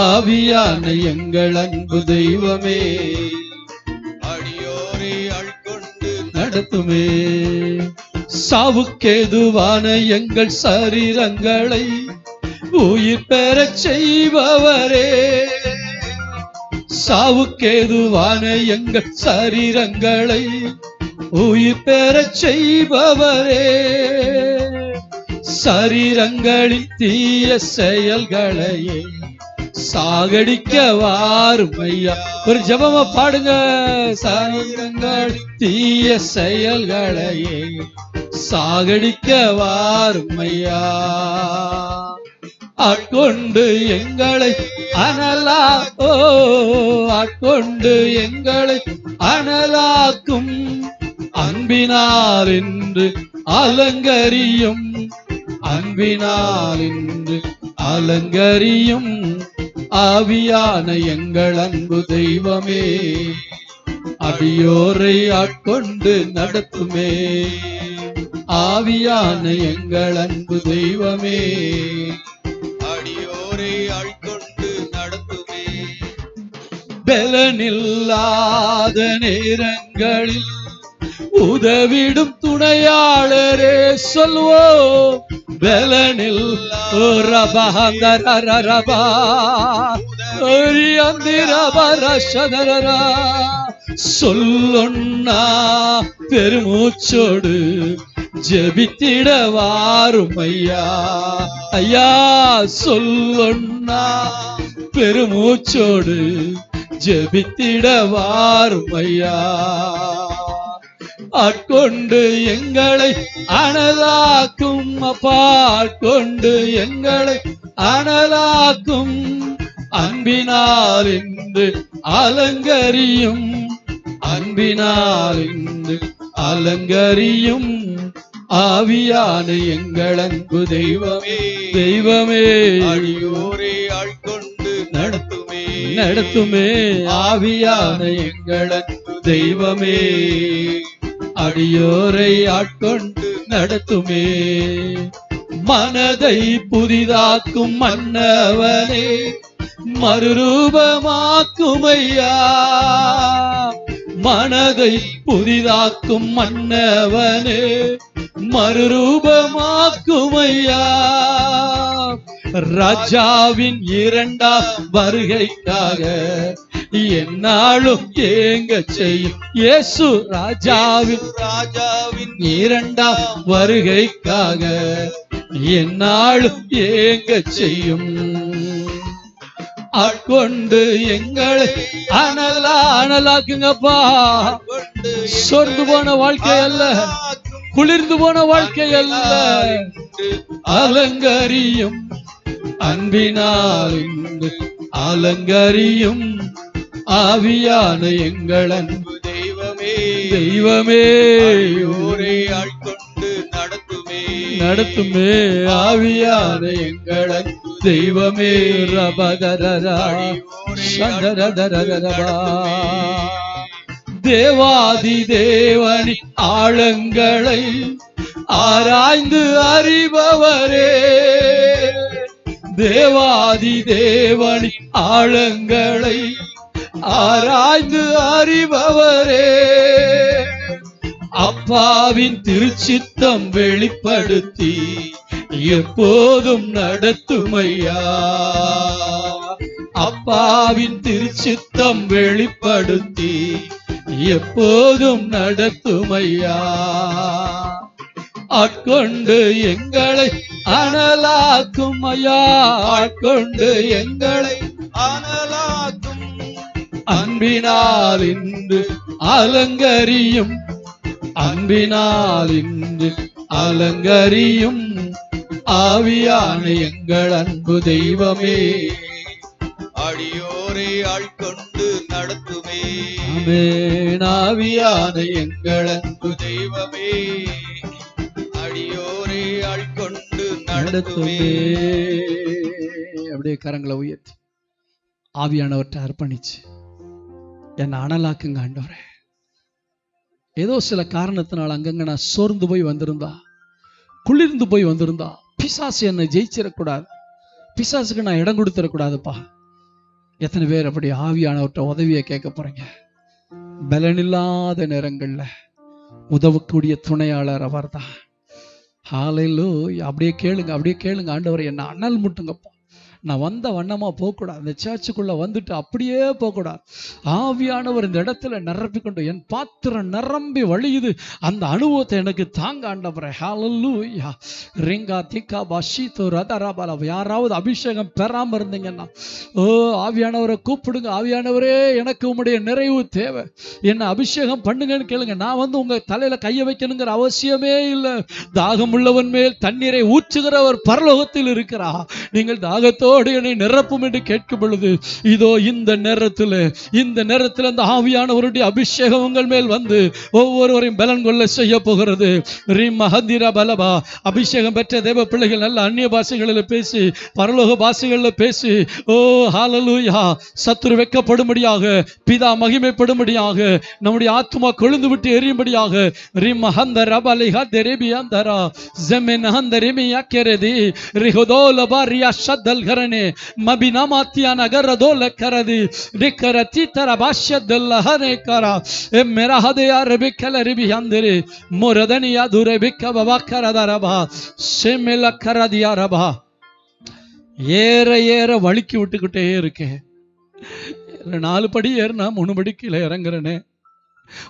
ஆவியான எங்கள் அன்பு தெய்வமே, அடியோரை ஆட்கொண்டு நடத்துமே. சாவுக்கேதுவான எங்கள் சரீரங்களை உயிர் பெறச் செய்பவரே. சாவுக்கேதுவான எங்கள் சரீரங்களை உயிர் பெறச் செய்பவரே. சரீரங்களின் தீய செயல்களையே சாகடிக்க வாரும் ஐயா. ஒரு ஜெபமா பாடுங்க. சாகங்கள் தீய செயல்களையே சாகடிக்க வாரும் ஐயா. ஆட்கொண்டு எங்களை ஆட்கொண்டு எங்களை அனலாக்கும் அன்பினால் என்று அலங்கரியும், அன்பினால் என்று அலங்கரியும் ஆவியான எங்கள் அன்பு தெய்வமே. அடியோரை ஆட்கொண்டு நடத்துமே, ஆவியான எங்கள் அன்பு தெய்வமே. அடியோரை ஆட்கொண்டு நடத்துமே. பலனில்லாத நேரங்களில் உதவிடும் துணையாளரே சொல்வோம். பலனில் சொல்லொன்னா பெருமூச்சோடு ஜெபித்திட வாரும் ஐயா. ஐயா சொல்லொன்னா பெருமூச்சோடு ஜெபித்திட வாரும் ஐயா. ஆட்கொண்டு எங்களை அனலாக்கும் அப்பா, ஆட்கொண்டு எங்களை அனலாக்கும் அன்பினால் என்று அலங்கரியும், அன்பினால் என்று அலங்கரியும் ஆவியான எங்கள் அன்பு தெய்வமே. தெய்வமே அடியோரை ஆட்கொண்டு நடத்துமே, நடத்துமே ஆவியான எங்கள் அன்பு தெய்வமே. அடியோரை ஆட்கொண்டு நடத்துமே. மனதை புதிதாக்கும் மன்னவனே மறுரூபமாக்கும் ஐயா. மனதை புதிதாக்கும் மன்னவனே மறுரூபமாக்கும் ஐயா. ராஜாவின் இரண்டாம் வருகைக்காக என்னாலும் ஏங்க செய்யும் இயேசு. ராஜாவின் இரண்டாம் வருகைக்காக என்னாலும் ஏங்க செய்யும். ஆட்கொண்டு எங்களை அனலாக்குங்கப்பா. சொர்ந்து போன வாழ்க்கை அல்ல, குளிர்ந்து போன வாழ்க்கை அல்ல, அலங்கரியும் அன்பினால் அலங்கரியும் ஆவியான எங்கள் அன்பு தெய்வமே. தெய்வமே அடியோரை ஆட்கொண்டு நடத்துமே, நடத்துமே ஆவியான எங்கள் அன்பு தெய்வமே. ரபகரரா சந்தரதரரபா. தேவாதி தேவனி ஆழங்களை ஆராய்ந்து அறிபவரே, தேவாதி தேவனி ஆழங்களை ஆராய்ந்து அறிபவரே. அப்பாவின் திருச்சித்தம் வெளிப்படுத்தி எப்போதும் நடத்துமையா. அப்பாவின் திருச்சித்தம் வெளிப்படுத்தி எப்போதும் நடத்துமையா. ஆட்கொண்டு எங்களை அனலாக்கும் ஐயா. ஆட்கொண்டு எங்களை அனலாக்கும் அன்பினால் இன்று அலங்கரியும், அன்பினால் இன்று அலங்கரியும் ஆவியான எங்கள் அன்பு தெய்வமே. அடியோரை ஆட்கொண்டு நடத்துமே, ஆமென். ஆவியான எங்கள் அன்பு தெய்வமே. அடியோரை ஆட்கொண்டு நடத்துமே. நடத்துமே. அப்படியே கரங்களை உயர்த்தி ஆவியானவர்கிட்ட அர்ப்பணிச்சு என்னை அனலாக்குங்க ஆண்டவரே. ஏதோ சில காரணத்தினால அங்கங்க நான் சோர்ந்து போய் வந்திருந்தா, குளிர்ந்து போய் வந்திருந்தா, பிசாசு என்னை ஜெயிச்சிடக்கூடாது, பிசாசுக்கு நான் இடம் கொடுத்துடக்கூடாதுப்பா. எத்தனை பேர் அப்படி ஆவியானவர்கிட்ட உதவியை கேட்க போறீங்க? பலனில்லாத நேரங்கள்ல உதவக்கூடிய துணையாளர் அவர் தான். ஹalleluya. அப்படியே கேளுங்க, அப்படியே கேளுங்க. ஆண்டவரை என்ன அனல் முட்டுங்கப்பா, நான் வந்த வண்ணமாக போகக்கூடாது. அந்த சர்ச்சுக்குள்ளே வந்துட்டு அப்படியே போகக்கூடாது. ஆவியானவர் இந்த இடத்துல நிரப்பிக்கொண்டு என் பாத்திரம் நிரம்பி வழியுது. அந்த அனுபவத்தை எனக்கு தாங்க ஆண்டவரே. ஹல்லேலூயா. ரிங்கா திக்கா பஷீதோ ரதரபல. யாராவது அபிஷேகம் பெறாமல் இருந்தீங்கன்னா ஆவியானவரை கூப்பிடுங்க. ஆவியானவரே, எனக்கு உம்முடைய நிறைவு தேவை, என்ன அபிஷேகம் பண்ணுங்கன்னு கேளுங்க. நான் வந்து உங்க தலையில கையை வைக்கணுங்கிற அவசியமே இல்லை. தாகம் உள்ளவன் மேல் தண்ணீரை ஊற்றுகிறவர் பரலோகத்தில் இருக்கிறார். நீங்கள் தாகத்தோடு என்னை நிரப்பும் என்று கேட்கும் பொழுது, இதோ இந்த நேரத்தில் அந்த ஆவியானவருடைய அபிஷேகம் உங்கள் மேல் வந்து ஒவ்வொருவரையும் பலன் கொள்ள செய்ய போகிறது. பலபா. அபிஷேகம் பெற்ற தேவ பிள்ளைகள் நல்ல அந்நிய பாஷைகளில் பேசி, பரலோக பாஷைகளில் பேசி, ஓ ஹல்லேலூயா, சத்துரு வெட்கப்படும்படியாக, பிதா மகிமைப்படும்படியாக, நம்முடைய ஆத்துமா கொழுந்து விட்டு எரியும்படியாக, ஏற ஏற வலிக்கி விட்டுக்கிட்டே இருக்கேன். 4 படி ஏறினா 3 படி கீழே இறங்குறேனே.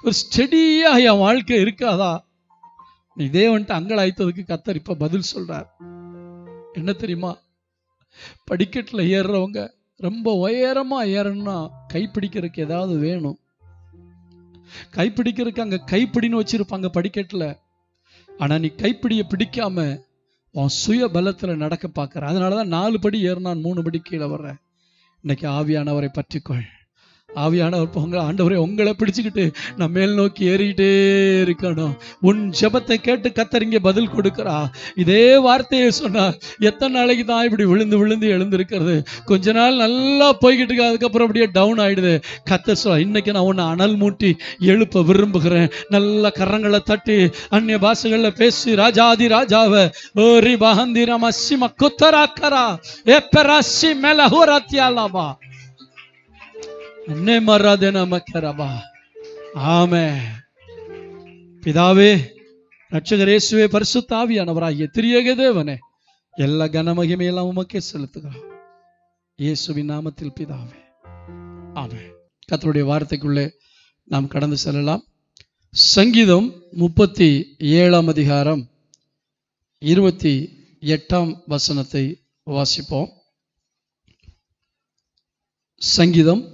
ஒரு ஸ்டெடியா என் வாழ்க்கை இருக்காதா? நீ தேவன்ட்டு அங்கலாய்த்ததுக்கு கர்த்தர் இப்ப பதில் சொல்றார். என்ன தெரியுமா? படிக்கட்டில் ஏறுறவங்க ரொம்ப உயரமா ஏறணும்னா கைப்பிடிக்கிறதுக்கு ஏதாவது வேணும். கைப்பிடிக்கிறதுக்கு அங்க கைப்பிடின்னு வச்சிருப்பாங்க படிக்கட்டுல. ஆனா நீ கைப்பிடியை பிடிக்காம உன் சுய பலத்துல நடக்க பார்க்கற. அதனாலதான் 4 படி ஏறினான் 3 படி கீழே வர்ற. இன்னைக்கு ஆவியானவரை பற்றிக்கொள். ஆவியானவர் ஆண்டவரே, உங்களை பிடிச்சுக்கிட்டு நான் மேல் நோக்கி ஏறிக்கிட்டே இருக்கணும். உன் ஜெபத்தை கேட்டு கர்த்தர் இங்கே பதில் கொடுக்கிறா. இதே வார்த்தையை சொன்னா எத்தனை நாளைக்கு தான் இப்படி விழுந்து விழுந்து எழுந்திருக்கிறது? கொஞ்ச நாள் நல்லா போய்கிட்டு இருக்கு, அதுக்கப்புறம் அப்படியே டவுன் ஆயிடுது. கர்த்தர் சொல்ல, இன்னைக்கு நான் உன்னை அனல் மூட்டி எழுப்ப விரும்புகிறேன். நல்ல கரங்களை தட்டி அந்நிய பாஷைகள்ல பேசி ராஜாதி ராஜாவை ஓரி பஹந்திர மஸ்ஸிம குத்தராக்கரா எப்பராசி மெலஹுரத்யாலபா அன்னை மராதேன மக்கரபா. ஆமென். பிதாவே, ரட்சகர் இயேசுவே, பரிசுத்த ஆவியானவராகிய திரியேக தேவனே, எல்லா கன மகிமையெல்லாம் உமக்கே செலுத்துகிறோம் இயேசுவின் நாமத்தில் பிதாவே. ஆமென். கர்த்தருடைய வார்த்தைக்குள்ளே நாம் கடந்து செல்லலாம். சங்கீதம் 37 அதிகாரம் 28 வசனத்தை வாசிப்போம். சங்கீதம்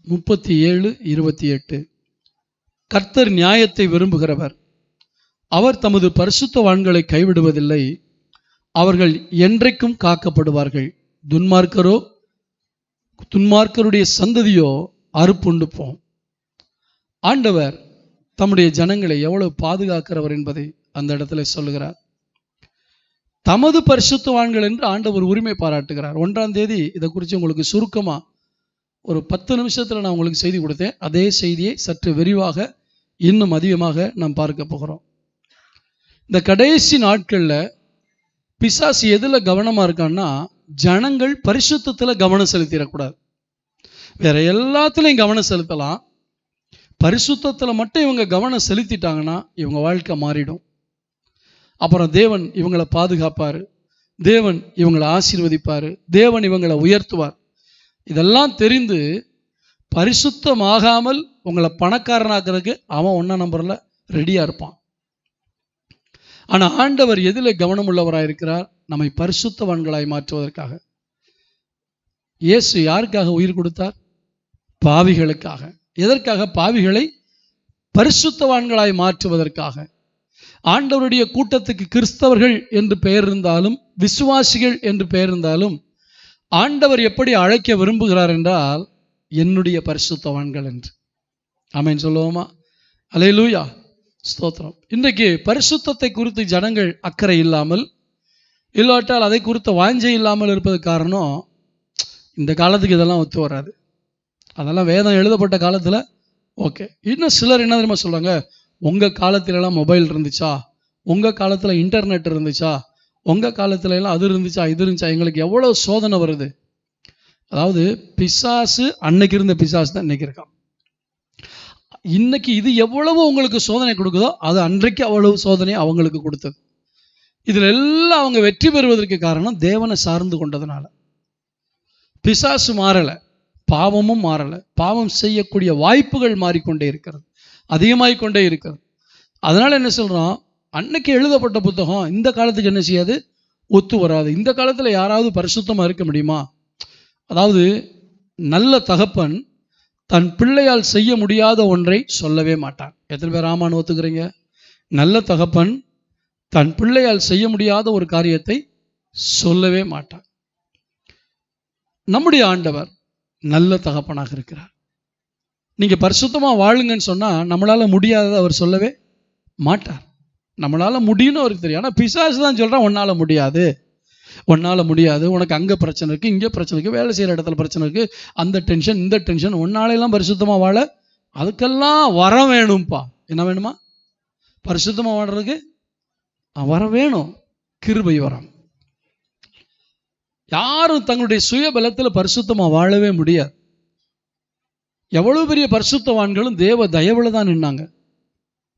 37:28. கர்த்தர் நியாயத்தை விரும்புகிறவர், அவர் தமது பரிசுத்தவான்களை கைவிடுவதில்லை, அவர்கள் என்றைக்கும் காக்கப்படுவார்கள். துன்மார்க்கருடைய சந்ததியோ அறுப்புண்டு போம். ஆண்டவர் தம்முடைய ஜனங்களை எவ்வளவு பாதுகாக்கிறவர் என்பதை அந்த இடத்துல சொல்லுகிறார். தமது பரிசுத்தவான்கள் என்று ஆண்டவர் உரிமை பாராட்டுகிறார். 1ஆம் தேதி இதை குறித்து உங்களுக்கு சுருக்கமா ஒரு 10 நிமிஷத்தில் நான் உங்களுக்கு செய்தி கொடுத்தேன். அதே செய்தியை சற்று விரிவாக இன்னும் அதிகமாக நாம் பார்க்க போகிறோம். இந்த கடைசி நாட்களில் பிசாசு எதில் கவனமாக இருக்கான்னா, ஜனங்கள் பரிசுத்தத்தில் கவனம் செலுத்திடக்கூடாது. வேற எல்லாத்துலையும் கவனம் செலுத்தலாம், பரிசுத்தத்தில் மட்டும் இவங்க கவனம் செலுத்திட்டாங்கன்னா இவங்க வாழ்க்கை மாறிடும். அப்புறம் தேவன் இவங்களை பாதுகாப்பார், தேவன் இவங்களை ஆசீர்வதிப்பார், தேவன் இவங்களை உயர்த்துவார். இதெல்லாம் தெரிந்து பரிசுத்தமாகாமல் உங்களை பணக்காரனாக்குறதுக்கு அவன் 1 நம்பரில் ரெடியாக இருப்பான். ஆனால் ஆண்டவர் எதில் கவனம் உள்ளவராக இருக்கிறார்? நம்மை பரிசுத்தவான்களாய் மாற்றுவதற்காக. இயேசு யாருக்காக உயிர் கொடுத்தார்? பாவிகளுக்காக. எதற்காக? பாவிகளை பரிசுத்தவான்களாய் மாற்றுவதற்காக. ஆண்டவருடைய கூட்டத்துக்கு கிறிஸ்தவர்கள் என்று பெயர் இருந்தாலும், விசுவாசிகள் என்று பெயர் இருந்தாலும், ஆண்டவர் எப்படி அழைக்க விரும்புகிறார் என்றால், என்னுடைய பரிசுத்தவான்கள் என்று. ஆமென் சொல்லுவோமா? அல்லேலூயா, ஸ்தோத்திரம். இன்றைக்கு பரிசுத்தத்தை குறித்து ஜனங்கள் அக்கறை இல்லாமல், இல்லாட்டால் அதை குறித்த வாஞ்சை இல்லாமல் இருப்பது காரணம், இந்த காலத்துக்கு இதெல்லாம் ஒத்து வராது. அதெல்லாம் வேதம் எழுதப்பட்ட காலத்தில் ஓகே. இன்னும் சிலர் என்ன தெரியுமா சொல்லுவாங்க? உங்கள் காலத்திலலாம் மொபைல் இருந்துச்சா, உங்கள் காலத்தில் இன்டர்நெட் இருந்துச்சா, உங்கள் காலத்துல எல்லாம் அது இருந்துச்சா இது இருந்துச்சா? எங்களுக்கு எவ்வளோ சோதனை வருது. அதாவது பிசாசு அன்னைக்கு இருந்த பிசாசு தான் இன்னைக்கு இருக்கான். இன்னைக்கு இது எவ்வளவு உங்களுக்கு சோதனை கொடுக்குதோ அது அன்றைக்கு அவ்வளவு சோதனை அவங்களுக்கு கொடுத்தது. இதில் எல்லாம் அவங்க வெற்றி பெறுவதற்கு காரணம் தேவனை சார்ந்து கொண்டதுனால. பிசாசு மாறலை, பாவமும் மாறலை. பாவம் செய்யக்கூடிய வாய்ப்புகள் மாறிக்கொண்டே இருக்கிறது, அதிகமாகிக் கொண்டே இருக்கிறது. அதனால என்ன சொல்றோம், அன்னைக்கு எழுதப்பட்ட புத்தகம் இந்த காலத்துக்கு என்ன செய்யாது, ஒத்து வராது. இந்த காலத்தில் யாராவது பரிசுத்தமாக இருக்க முடியுமா? அதாவது நல்ல தகப்பன் தன் பிள்ளையால் செய்ய முடியாத ஒன்றை சொல்லவே மாட்டான். எத்தனை பேர் ஆமான்னு ஒத்துக்கிறீங்க? நல்ல தகப்பன் தன் பிள்ளையால் செய்ய முடியாத ஒரு காரியத்தை சொல்லவே மாட்டான். நம்முடைய ஆண்டவர் நல்ல தகப்பனாக இருக்கிறார். நீங்க பரிசுத்தமா வாழுங்கன்னு சொன்னா நம்மளால முடியாததை அவர் சொல்லவே மாட்டார். நம்மளால முடியும்னு அவருக்கு தெரியும். ஆனால் பிசாசு தான் சொல்றான், உன்னால முடியாது, உன்னால முடியாது, உனக்கு அங்கே பிரச்சனை இருக்குது, இங்கே பிரச்சனை இருக்குது, வேலை செய்கிற இடத்துல பிரச்சனை இருக்குது, அந்த டென்ஷன் இந்த டென்ஷன், உன்னாலெல்லாம் பரிசுத்தமாக வாழ அதுக்கெல்லாம் வரம் வேணும்ப்பா. என்ன வேணுமா? பரிசுத்தமாக வாடுறதுக்கு வரம் வேணும், கிருபை வரம். யாரும் தங்களுடைய சுய பலத்தில் பரிசுத்தமாக வாழவே முடியாது. எவ்வளவு பெரிய பரிசுத்தவான்களும் தேவ தயவுல தான் நின்னாங்க.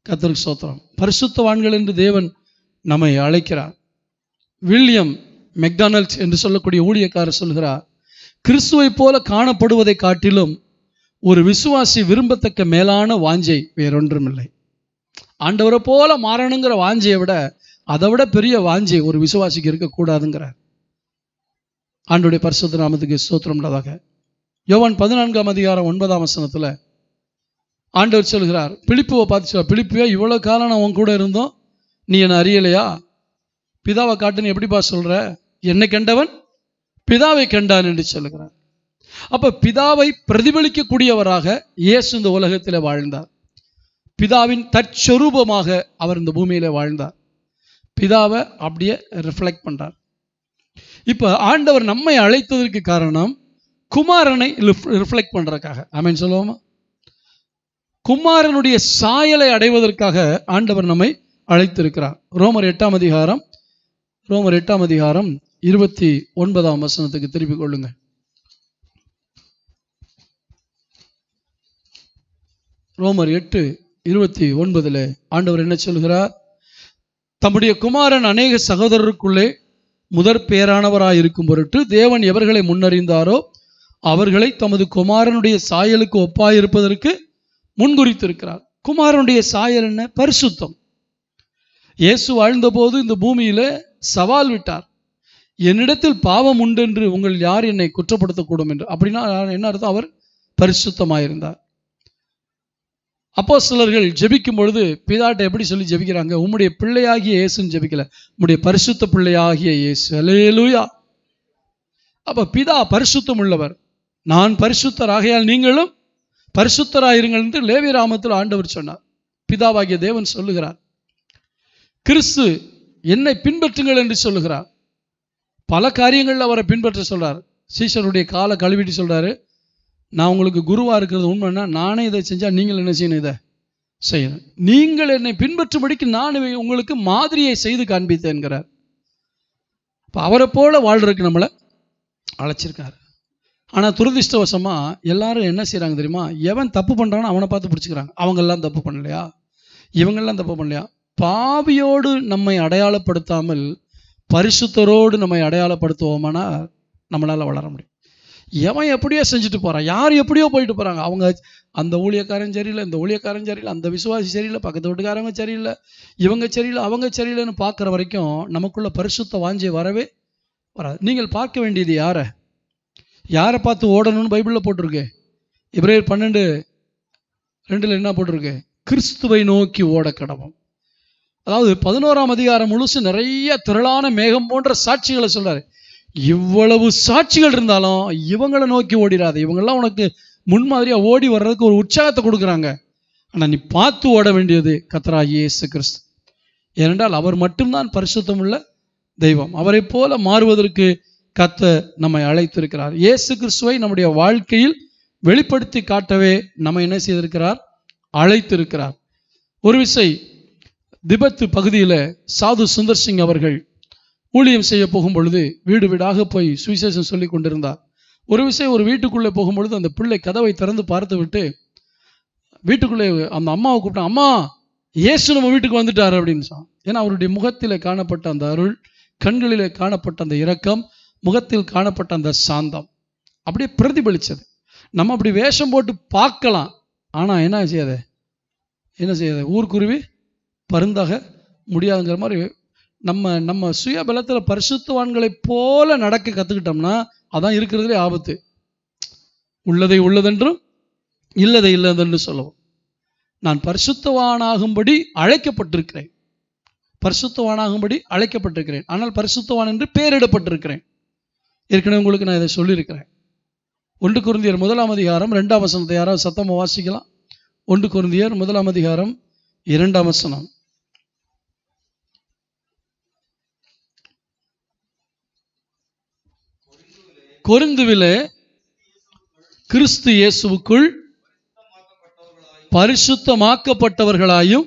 கர்த்தருக்கு ஸ்தோத்திரம். பரிசுத்தவான்கள் என்று தேவன் நம்மை அழைக்கிறார். வில்லியம் மெக்டானல்ட்ஸ் என்று சொல்லக்கூடிய ஊழியக்காரர் சொல்கிறார், கிறிஸ்துவை போல காணப்படுவதை காட்டிலும் ஒரு விசுவாசி விரும்பத்தக்க மேலான வாஞ்சை வேறொன்றுமில்லை. ஆண்டவரை போல மாறணுங்கிற வாஞ்சையை விட அதை விட பெரிய வாஞ்சை ஒரு விசுவாசிக்கு இருக்கக்கூடாதுங்கிறார். ஆண்டவருடைய பரிசுத்த நாமத்துக்கு ஸ்தோத்திரம் உண்டாதாக. யோவான் 14:9 ஆண்டவர் சொல்கிறார், பிலிப்புவை பார்த்து சொல்ல, பிலிப்புவே, இவ்வளோ காலம் நான் உன் கூட இருந்தோம், நீ என்னை அறியலையா? பிதாவை காட்டுன்னு எப்படிப்பா சொல்ற? என்னை கண்டவன் பிதாவை கண்டான் என்று சொல்லுகிறார். அப்ப பிதாவை பிரதிபலிக்கக்கூடியவராக இயேசு இந்த உலகத்தில் வாழ்ந்தார். பிதாவின் தற்சொரூபமாக அவர் இந்த பூமியில வாழ்ந்தார். பிதாவை அப்படியே ரிஃப்ளெக்ட் பண்றார். இப்ப ஆண்டவர் நம்மை அழைத்ததற்கு காரணம் குமாரனை ரிஃப்ளெக்ட் பண்றதுக்காக. ஆமென் சொல்லுவோமா? குமாரனுடைய சாயலை அடைவதற்காக ஆண்டவர் நம்மை அழைத்திருக்கிறார். ரோமர் 8:29 திருப்பிக் கொள்ளுங்க. ரோமர் 8:29 ஆண்டவர் என்ன சொல்கிறார்? தம்முடைய குமாரன் அநேக சகோதரருக்குள்ளே முதற் பேரானவராயிருக்கும் பொருட்டு தேவன் எவர்களை முன்னறிந்தாரோ அவர்களை தமது குமாரனுடைய சாயலுக்கு ஒப்பாயிருப்பதற்கு முன்குறித்திருக்கிறார். குமாரனுடைய சாயல் என்ன? பரிசுத்தம். இயேசு வாழ்ந்தபோது இந்த பூமியில சவால் விட்டார், என்னிடத்தில் பாவம் உண்டு என்று உங்கள் யார் என்னை குற்றப்படுத்தக்கூடும் என்று. அப்படின்னா என்ன அர்த்தம்? அவர் பரிசுத்தமாயிருந்தார். அப்போஸ்தலர்கள் ஜெபிக்கும் பொழுது பிதாட்ட எப்படி சொல்லி ஜெபிக்கிறாங்க? உம்முடைய பிள்ளையாகிய இயேசுன்னு ஜெபிக்கல, உம்முடைய பரிசுத்த பிள்ளையாகிய இயேசு. அல்லேலூயா. அப்ப பிதா பரிசுத்தம் உள்ளவர். நான் பரிசுத்தர் ஆகையால் நீங்களும் பரிசுத்தராயிருங்கள் என்று லேவியராமத்தில் ஆண்டவர் சொன்னார். பிதாவாகிய தேவன் சொல்லுகிறார். கிறிஸ்து என்னை பின்பற்றுங்கள் என்று சொல்லுகிறார். பல காரியங்களில் அவரை பின்பற்ற சொல்றார். சீஷருடைய காலை கழுவிட்டு சொல்றாரு, நான் உங்களுக்கு குருவா இருக்கிறது உண்மைன்னா நானே இதை செஞ்சா நீங்கள் என்ன செய்யணும்? இதை செய்யணும். நீங்கள் என்னை பின்பற்றும்படிக்கு நான் உங்களுக்கு மாதிரியை செய்து காண்பித்தேன்கிறார். இப்போ அவரை போல வாழ்றதுக்கு நம்மளை அழைச்சிருக்காரு. ஆனால் துரதிர்ஷ்டவசமா எல்லாரும் என்ன செய்யறாங்க தெரியுமா? எவன் தப்பு பண்றானோ அவனை பார்த்து பிடிச்சிக்கிறாங்க. அவங்கெல்லாம் தப்பு பண்ணலையா, இவங்கெல்லாம் தப்பு பண்ணலையா? பாவியோடு நம்மை அடையாளப்படுத்தாமல் பரிசுத்தரோடு நம்மை அடையாளப்படுத்துவோமானா நம்மளால வளர முடியும். எவன் எப்படியோ செஞ்சுட்டு போறான், யார் எப்படியோ போயிட்டு போறாங்க. அவங்க அந்த ஊழியக்காரன் சரியில்லை, இந்த ஊழியக்காரன் சரியில்லை, அந்த விசுவாசி சரியில்லை, பக்கத்து வீட்டுக்காரங்க சரியில்லை, இவங்க சரியில்லை, அவங்க சரியில்லைன்னு பார்க்குற வரைக்கும் நமக்குள்ள பரிசுத்த வாஞ்சை வரவே வராது. நீங்கள் பார்க்க வேண்டியது யாரை பார்த்து ஓடணும்னு பைபிளில் போட்டிருக்கு. எபிரேயர் 12:2 என்ன போட்டிருக்கு? கிறிஸ்துவை நோக்கி ஓட கடவோம். அதாவது 11ஆம் அதிகாரம் முழுசு நிறைய திரளான மேகம் போன்ற சாட்சிகளை சொல்றாரு. இவ்வளவு சாட்சிகள் இருந்தாலும் இவங்களை நோக்கி ஓடிடாத. இவங்கெல்லாம் உனக்கு முன்மாதிரியா ஓடி வர்றதுக்கு ஒரு உற்சாகத்தை கொடுக்குறாங்க. ஆனால் நீ பார்த்து ஓட வேண்டியது கர்த்தராகிய இயேசு கிறிஸ்து. ஏனென்றால் அவர் மட்டும்தான் பரிசுத்தம் உள்ள தெய்வம். அவரை போல மாறுவதற்கு கர்த்தர் நம்மை அழைத்திருக்கிறார். இயேசு கிறிஸ்துவை நம்முடைய வாழ்க்கையில் வெளிப்படுத்தி காட்டவே நம்ம என்ன செய்திருக்கிறார்? அழைத்திருக்கிறார். ஒரு விசை திபெத் பகுதியில் சாது சுந்தர் சிங் அவர்கள் ஊழியம் செய்ய போகும் பொழுது வீடு வீடாக போய் சுவிசேஷம் சொல்லி கொண்டிருந்தார். ஒரு விஷயம், ஒரு வீட்டுக்குள்ளே போகும்பொழுது அந்த பிள்ளை கதவை திறந்து பார்த்து விட்டு வீட்டுக்குள்ளே அந்த அம்மாவை கூப்பிட்டான். அம்மா, இயேசு நம்ம வீட்டுக்கு வந்துட்டார் அப்படின்னு சொன்னான். ஏன்னா அவருடைய முகத்தில் காணப்பட்ட அந்த அருள், கண்களிலே காணப்பட்ட அந்த இரக்கம், முகத்தில் காணப்பட்ட அந்த சாந்தம், அப்படியே பிரதிபலிச்சது. நம்ம அப்படி வேஷம் போட்டு பார்க்கலாம், ஆனால் என்ன செய்யாத ஊர்க்குருவி பருந்தாக முடியாதுங்கிற மாதிரி நம்ம சுய பலத்தில் பரிசுத்தவான்களை போல நடக்க கற்றுக்கிட்டோம்னா அதான் இருக்கிறதுலே ஆபத்து. உள்ளதை உள்ளதென்றும் இல்லதை இல்லதென்று சொல்லவும். நான் பரிசுத்தவானாகும்படி அழைக்கப்பட்டிருக்கிறேன், ஆனால் பரிசுத்தவான் என்று பெயரிடப்பட்டிருக்கிறேன். ஏற்கனவே உங்களுக்கு நான் இதை சொல்லியிருக்கிறேன். 1 கொரிந்தியர் 1ஆம் அதிகாரம் 2ஆம் வசனத்தை யாராவது சத்தமாக வாசிக்கலாம்? 1 கொரிந்தியர் 1ஆம் அதிகாரம் 2ஆம் வசனம். கொரிந்துவிலே கிறிஸ்து இயேசுவுக்குள் பரிசுத்தமாக்கப்பட்டவர்களாயும்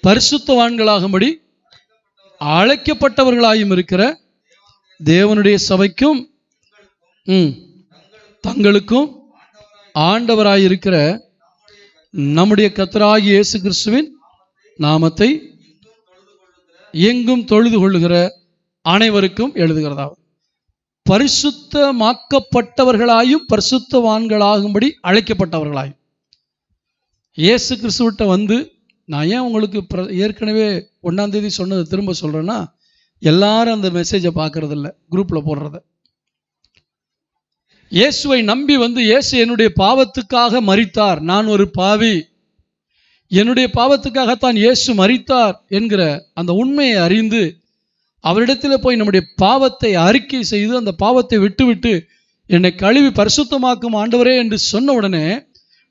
பரிசுத்தவான்களாகும்படி அழைக்கப்பட்டவர்களாயும் இருக்கிற தேவனுடைய சபைக்கும் தங்களுக்கும் ஆண்டவராயிருக்கிற நம்முடைய கர்த்தராகிய இயேசு கிறிஸ்துவின் நாமத்தை எங்கும் தொழுது கொள்ளுகிற அனைவருக்கும் எழுதுகிறதாகும். பரிசுத்தமாக்கப்பட்டவர்களாயும் பரிசுத்தவான்களாகும்படி அழைக்கப்பட்டவர்களாயும். இயேசு கிறிஸ்துவிட்ட வந்து நான் ஏன் உங்களுக்கு ஏற்கனவே 1ஆம் தேதி சொன்னதை திரும்ப சொல்கிறேன்னா, எல்லாரும் அந்த மெசேஜை பார்க்கறதில்ல, குரூப்பில் போடுறத. இயேசுவை நம்பி வந்து இயேசு என்னுடைய பாவத்துக்காக மரித்தார், நான் ஒரு பாவி, என்னுடைய பாவத்துக்காகத்தான் இயேசு மரித்தார் என்கிற அந்த உண்மையை அறிந்து அவரிடத்தில் போய் நம்முடைய பாவத்தை அறிக்கை செய்து அந்த பாவத்தை விட்டுவிட்டு என்னை கழுவி பரிசுத்தமாக்கும் ஆண்டவரே என்று சொன்ன உடனே,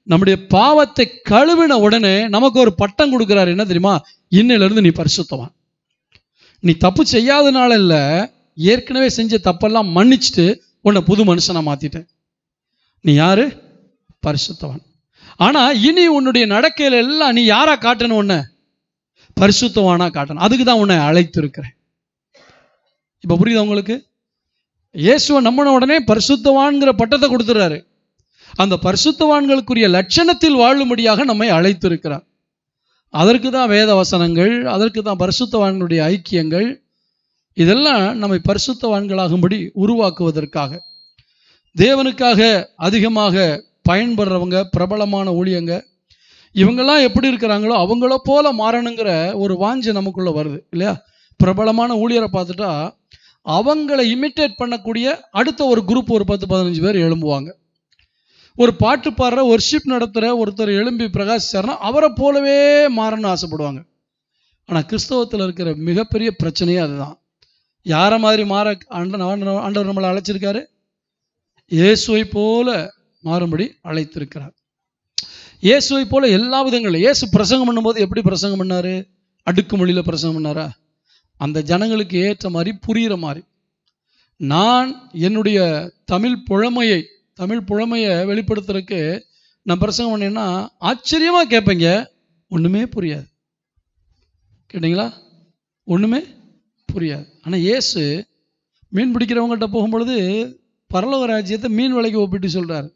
நம்முடைய பாவத்தை கழுவின உடனே நமக்கு ஒரு பட்டம் கொடுக்கிறார். என்ன தெரியுமா? இன்னிலிருந்து நீ பரிசுத்தவான். நீ தப்பு செய்யாதனால இல்லை, ஏற்கனவே செஞ்ச தப்பெல்லாம் மன்னிச்சுட்டு உன்னை புது மனுஷனா மாத்திட்டேன். நீ யாரு? பரிசுத்தவான். ஆனா இனி உன்னுடைய நடக்கையில எல்லாம் நீ யாரா காட்டணும்? உன்னை பரிசுத்தவானா காட்டணும். அதுக்கு தான் உன்னை அழைத்து இருக்கிறேன். இப்ப புரியுதா உங்களுக்கு? இயேசுவை நம்பின உடனே பரிசுத்தவான்கிற பட்டத்தை கொடுத்துறாரு. அந்த பரிசுத்தவான்களுக்குரிய லட்சணத்தில் வாழும்படியாக நம்மை அழைத்திருக்கிறார். அதற்கு தான் வேத வசனங்கள், அதற்கு தான் பரிசுத்தவான்களுடைய ஐக்கியங்கள், இதெல்லாம் நம்மை பரிசுத்தவான்களாகும்படி உருவாக்குவதற்காக. தேவனுக்காக அதிகமாக பயன்படுறவங்க, பிரபலமான ஊழியங்க, இவங்கெல்லாம் எப்படி இருக்கிறாங்களோ அவங்கள போல மாறணுங்கிற ஒரு வாஞ்சை நமக்குள்ள வருது இல்லையா? பிரபலமான ஊழியரை பார்த்துட்டா அவங்கள இமிட்டேட் பண்ணக்கூடிய அடுத்த ஒரு குரூப், ஒரு 10-15 பேர் எழும்புவாங்க. ஒரு பாட்டு பாடுற, ஒர்ஷிப் நடத்துகிற ஒருத்தர் எழும்பி பிரகாசிச்சார்னா அவரை போலவே மாறணும்னு ஆசைப்படுவாங்க. ஆனால் கிறிஸ்தவத்தில் இருக்கிற மிகப்பெரிய பிரச்சனையே அதுதான். யாரை மாதிரி மாற ஆண்டவர் நம்மளை அழைச்சிருக்காரு? இயேசுவை போல மாறும்படி அழைத்திருக்கிறார். இயேசுவை போல எல்லா விதங்களும். இயேசு பிரசங்கம் பண்ணும்போது எப்படி பிரசங்கம் பண்ணாரு? அடுக்கு மொழியில் பிரசங்கம் பண்ணாரா? அந்த ஜனங்களுக்கு ஏற்ற மாதிரி, புரிகிற மாதிரி. நான் என்னுடைய தமிழ் புழமையை வெளிப்படுத்துறதுக்கு நான் பிரசங்கம் பண்ணேன்னா ஆச்சரியமாக கேட்பேங்க, ஒன்றுமே புரியாது. கேட்டிங்களா? ஒன்றுமே புரியாது. ஆனால் இயேசு மீன் பிடிக்கிறவங்ககிட்ட போகும்பொழுது பரலோக ராஜ்யத்தை மீன் விலைக்கு ஒப்பிட்டு சொல்கிறார்.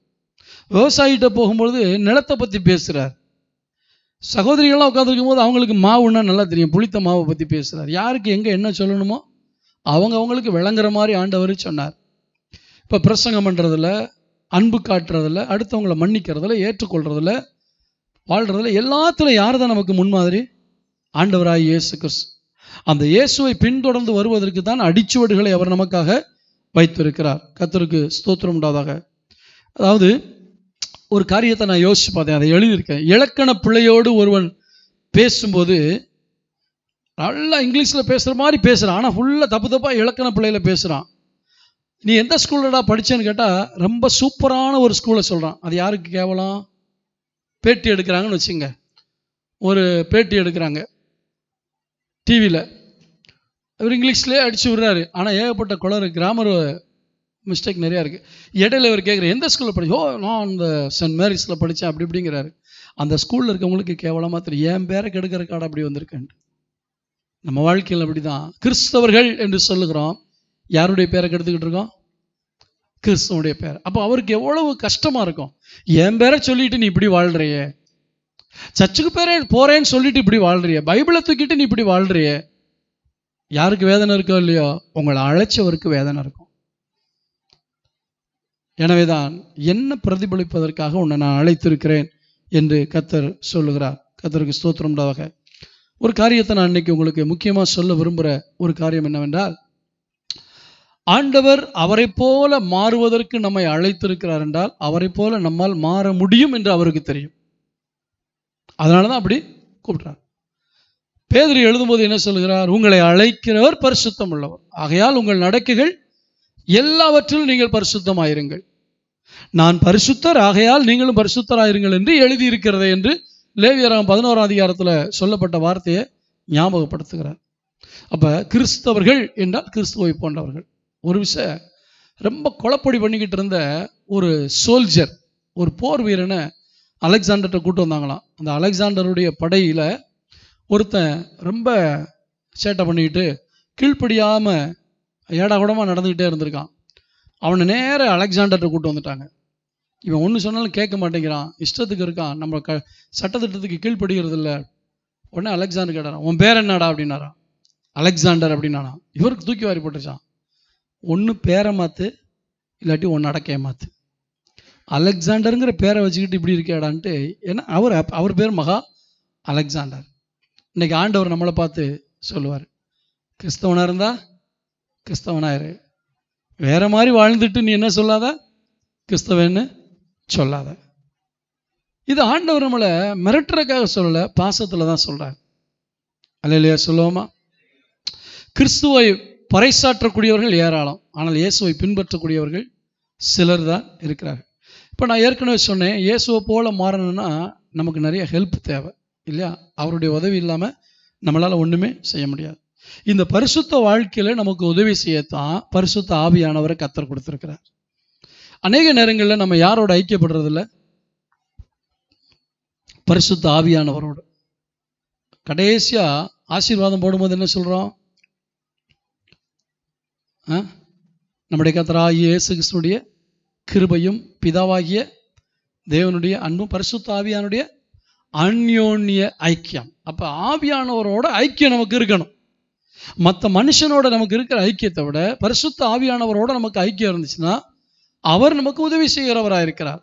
விவசாயிகிட்ட போகும்பொழுது நிலத்தை பற்றி பேசுகிறார். சகோதரிகள்லாம் உட்காந்துருக்கும் போது அவங்களுக்கு மாவுன்னா நல்லா தெரியும், புளித்த மாவை பற்றி பேசுகிறார். யாருக்கு எங்கே என்ன சொல்லணுமோ அவங்களுக்கு விளங்குற மாதிரி ஆண்டவர் சொன்னார். இப்போ பிரசங்கம் பண்ணுறதில்ல, அன்பு காட்டுறதில்ல, அடுத்தவங்களை மன்னிக்கிறதில்ல, ஏற்றுக்கொள்றதில்ல, வாழ்கிறதில்ல, எல்லாத்துலையும் யார் தான் நமக்கு முன்மாதிரி? ஆண்டவராய் இயேசு கிறிஸ்து. அந்த இயேசுவை பின்தொடர்ந்து வருவதற்கு தான் அடிச்சுவடுகளை அவர் நமக்காக வைத்திருக்கிறார். கர்த்தருக்கு ஸ்தோத்திரம் உண்டாதாக. அதாவது ஒரு காரியத்தை நான் யோசிச்சு பார்த்தேன், அதை எழுதியிருக்கேன். இலக்கண பிள்ளையோடு ஒருவன் பேசும்போது நல்லா இங்கிலீஷில் பேசுகிற மாதிரி பேசுகிறான், ஆனால் ஃபுல்லாக தப்பாக இலக்கண பிள்ளையில் பேசுகிறான். நீ எந்த ஸ்கூல்லடா படித்தேன்னு கேட்டால் ரொம்ப சூப்பரான ஒரு ஸ்கூலை சொல்கிறான். அது யாருக்கு கேவலம்? பேட்டி எடுக்கிறாங்கன்னு வச்சுங்க, ஒரு பேட்டி எடுக்கிறாங்க டிவியில், அவர் இங்கிலீஷ்லேயே அடிச்சு விடுறாரு, ஆனால் ஏகப்பட்ட குளறு, கிராமர் மிஸ்டேக் நிறையா இருக்குது. இடையில இவர் கேட்குற எந்த ஸ்கூலில் படிச்சோ, நான் அந்த சென்ட் மேரிஸில் படித்தேன் அப்படி இப்படிங்கிறாரு. அந்த ஸ்கூலில் இருக்கவங்களுக்கு கேவலமாக தெரியும், என் பேரை கெடுக்கிற காடை அப்படி வந்திருக்கேன்ட்டு. நம்ம வாழ்க்கையில் அப்படி தான். கிறிஸ்தவர்கள் என்று சொல்லுகிறோம், யாருடைய பேரை கெடுத்துக்கிட்டு இருக்கோம்? கிறிஸ்துவனுடைய பேர். அப்போ அவருக்கு எவ்வளவு கஷ்டமாக இருக்கும். என் பேரை சொல்லிட்டு நீ இப்படி வாழ்கிறியே, சர்ச்சுக்கு பேரே போகிறேன்னு சொல்லிட்டு இப்படி வாழ்கிறியே, பைபிளை தூக்கிட்டு நீ இப்படி வாழ்கிறியே. யாருக்கு வேதனை இருக்கோ இல்லையோ, உங்களை அழைச்சவருக்கு வேதனை இருக்கும். எனவேதான் என்ன பிரதிபலிப்பதற்காக உன்னை நான் அழைத்திருக்கிறேன் என்று கர்த்தர் சொல்லுகிறார். கர்த்தருக்கு ஸ்தோத்திரம் உண்டாக. ஒரு காரியத்தை நான் இன்னைக்கு உங்களுக்கு முக்கியமாக சொல்ல விரும்புகிற ஒரு காரியம் என்னவென்றால், ஆண்டவர் அவரை போல மாறுவதற்கு நம்மை அழைத்திருக்கிறார் என்றால் அவரை போல நம்மால் மாற முடியும் என்று அவருக்கு தெரியும். அதனால தான் அப்படி கூப்பிட்றார். பேதுரு எழுதும்போது என்ன சொல்கிறார்? உங்களை அழைக்கிறவர் பரிசுத்தம் உள்ளவர், ஆகையால் உங்கள் நடக்கைகள் எல்லாவற்றிலும் நீங்கள் பரிசுத்தமாயிருங்கள். நான் பரிசுத்தர், ஆகையால் நீங்களும் பரிசுத்தராயிருங்கள் என்று எழுதியிருக்கிறது என்று லேவியராகமம் 11ஆம் அதிகாரத்தில் சொல்லப்பட்ட வார்த்தையை ஞாபகப்படுத்துகிறார். அப்போ கிறிஸ்தவர்கள் என்றால் கிறிஸ்துவை போன்றவர்கள். ஒரு விஷயம், ரொம்ப கொலப்படி பண்ணிக்கிட்டு இருந்த ஒரு சோல்ஜர், ஒரு போர் வீரனை அலெக்சாண்டர்கிட்ட கூட்டு வந்தாங்களாம். அந்த அலெக்சாண்டருடைய படையில் ஒருத்தன் ரொம்ப சேட்டை பண்ணிக்கிட்டு கீழ்ப்படியாமல் ஏடாகூடமாக நடந்துக்கிட்டே இருந்திருக்கான். அவனை நேர அலெக்சாண்டர்கிட்ட கூட்டு வந்துட்டாங்க. இவன் ஒன்று சொன்னாலும் கேட்க மாட்டேங்கிறான், இஷ்டத்துக்கு இருக்கான், நம்ம சட்டத்திட்டத்துக்கு கீழ்ப்படுகிறது இல்லை. உடனே அலெக்சாண்டர் கேட்டாரான், உன் பேர் என்னடா அப்படின்னாரான். அலெக்சாண்டர் அப்படின்னானா. இவருக்கு தூக்கி வாரி போட்டுச்சான். ஒன்று பேரை மாற்று, இல்லாட்டி ஒன்று அடக்கைய மாற்று. அலெக்சாண்டருங்கிற பேரை வச்சுக்கிட்டு இப்படி இருக்கேடான்ட்டு. ஏன்னா அவர் பேர் மகா அலெக்சாண்டர். இன்னைக்கு ஆண்டவர் நம்மளை பார்த்து சொல்லுவார், கிறிஸ்தவனாக இருந்தா கிறிஸ்தவனாயிரு, வேற மாதிரி வாழ்ந்துட்டு நீ என்ன சொல்லாத, கிறிஸ்தவன்னு சொல்லாத. இது ஆண்டவர் நம்மளை மிரட்டுறதுக்காக சொல்லலை, பாசத்தில் தான் சொல்கிறார். அல்லேலூயா சொல்லுவோமா? கிறிஸ்துவை பறைசாற்றக்கூடியவர்கள் ஏராளம், ஆனால் இயேசுவை பின்பற்றக்கூடியவர்கள் சிலர் தான் இருக்கிறார்கள். இப்போ நான் ஏற்கனவே சொன்னேன், இயேசுவை போல மாறணும்னா நமக்கு நிறைய ஹெல்ப் தேவை இல்லையா? அவருடைய உதவி இல்லாமல் நம்மளால் ஒன்றுமே செய்ய முடியாது. இந்த பரிசுத்த வாழ்க்கையில் நமக்கு உதவி செய்யத்தான் பரிசுத்த ஆவியானவரை கர்த்தர் கொடுத்துருக்கிறார். அநேக நேரங்களில் நம்ம யாரோட ஐக்கியப்படுறதில்ல? பரிசுத்த ஆவியானவரோடு. கடைசியாக ஆசீர்வாதம் போடும்போது என்ன சொல்கிறோம்? நம்முடைய கர்த்தராகிய இயேசு கிறிஸ்துவுடைய கிருபையும் பிதாவாகிய தேவனுடைய அன்பும் பரிசுத்த ஆவியானுடைய அந்யோன்ய ஐக்கியம். அப்போ ஆவியானவரோட ஐக்கியம் நமக்கு இருக்கணும். மற்ற மனுஷனோட நமக்கு இருக்கிற ஐக்கியத்தை விட பரிசுத்த ஆவியானவரோட நமக்கு ஐக்கியம் இருந்துச்சுன்னா அவர் நமக்கு உதவி செய்கிறவராக இருக்கிறார்.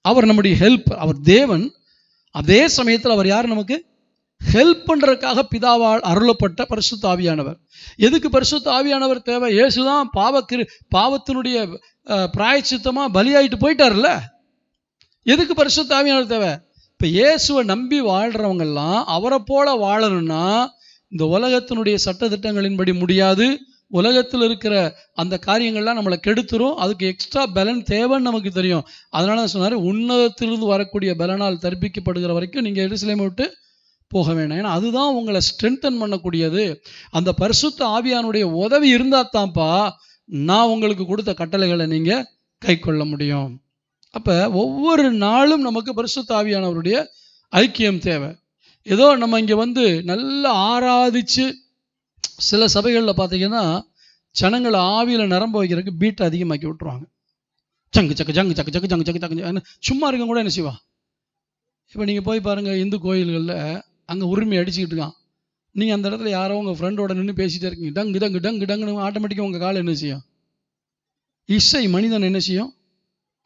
அவர் நம்முடைய ஹெல்ப், அவர் தேவன். அதே சமயத்தில் அவர் யார்? நமக்கு ஹெல்ப் பண்ணுறதுக்காக பிதாவால் அருளப்பட்ட பரிசுத்த ஆவியானவர். எதுக்கு பரிசுத்த ஆவியானவர் தேவை? இயேசுதான் பாவத்தினுடைய பிராயச்சித்தமாக பலியாயிட்டு போயிட்டார்ல. எதுக்கு பரிசுத்த ஆவியானவர் தேவை? இப்போ இயேசுவை நம்பி வாழ்கிறவங்கெல்லாம் அவரை போல வாழணும்னா இந்த உலகத்தினுடைய சட்டத்திட்டங்களின்படி முடியாது. உலகத்தில் இருக்கிற அந்த காரியங்கள்லாம் நம்மளை கெடுத்துரும். அதுக்கு எக்ஸ்ட்ரா பலன் தேவைன்னு நமக்கு தெரியும். அதனால தான் சொன்னார், உன்னதத்திலிருந்து வரக்கூடிய பலனால் தரிப்பிக்கப்படுகிற வரைக்கும் நீங்கள் எருசலேமை விட்டு போக வேண்டாம். ஏன்னா அதுதான் உங்களை ஸ்ட்ரென்தன் பண்ணக்கூடியது. அந்த பரிசுத்த ஆவியானுடைய உதவி இருந்தால் தான்ப்பா நான் உங்களுக்கு கொடுத்த கட்டளைகளை நீங்கள் கை கொள்ள முடியும். அப்போ ஒவ்வொரு நாளும் நமக்கு பரிசுத்த ஆவியானவருடைய ஐக்கியம் தேவை. ஏதோ நம்ம இங்கே வந்து நல்லா ஆராதிச்சு, சில சபைகளில் பார்த்தீங்கன்னா ஜனங்களை ஆவியில் நிரம்ப வைக்கிறதுக்கு பீட்டை அதிகமாக்கி விட்டுருவாங்க. சங்கு சக்கு ஜங்கு சக்கு சக்கு ஜங்கு சக்கு சக்கு சும்மா இருக்க கூட என்ன செய்வா? இப்போ நீங்கள் போய் பாருங்கள், இந்து கோயில்களில் அங்கே உரிமை அடிச்சுக்கிட்டு இருக்கான். நீங்கள் அந்த இடத்துல யாரோ உங்கள் ஃப்ரெண்டோட நின்று பேசிகிட்டே இருக்கீங்க, டங்கு டங்கு டங்கு டங்குன்னு ஆட்டோமேட்டிக்காக உங்கள் காலை என்ன செய்யும்? இசை மனிதன் என்ன செய்யும்?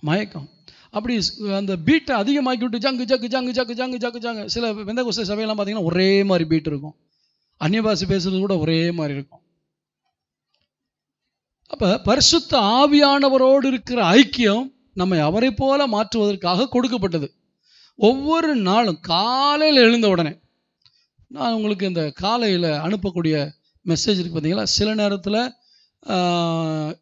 மயக்கம். அப்படி அந்த பீட்டை அதிகமாக்கி விட்டு ஜங்கு ஜக்கு ஜங்கு ஜக்கு ஜங்கு ஜக்கு ஜங்கு. சில பெந்தகோஸ்தே சபையெல்லாம் பார்த்தீங்கன்னா ஒரே மாதிரி பீட் இருக்கும், அந்நிய பாஷை பேசுறது கூட ஒரே மாதிரி இருக்கும். அப்போ பரிசுத்த ஆவியானவரோடு இருக்கிற ஐக்கியம் நம்மை அவரை போல மாற்றுவதற்காக கொடுக்கப்பட்டது. ஒவ்வொரு நாளும் காலையில் எழுந்த உடனே நான் உங்களுக்கு இந்த காலையில் அனுப்பக்கூடிய மெசேஜ் இருக்குது பார்த்தீங்களா? சில நேரத்தில்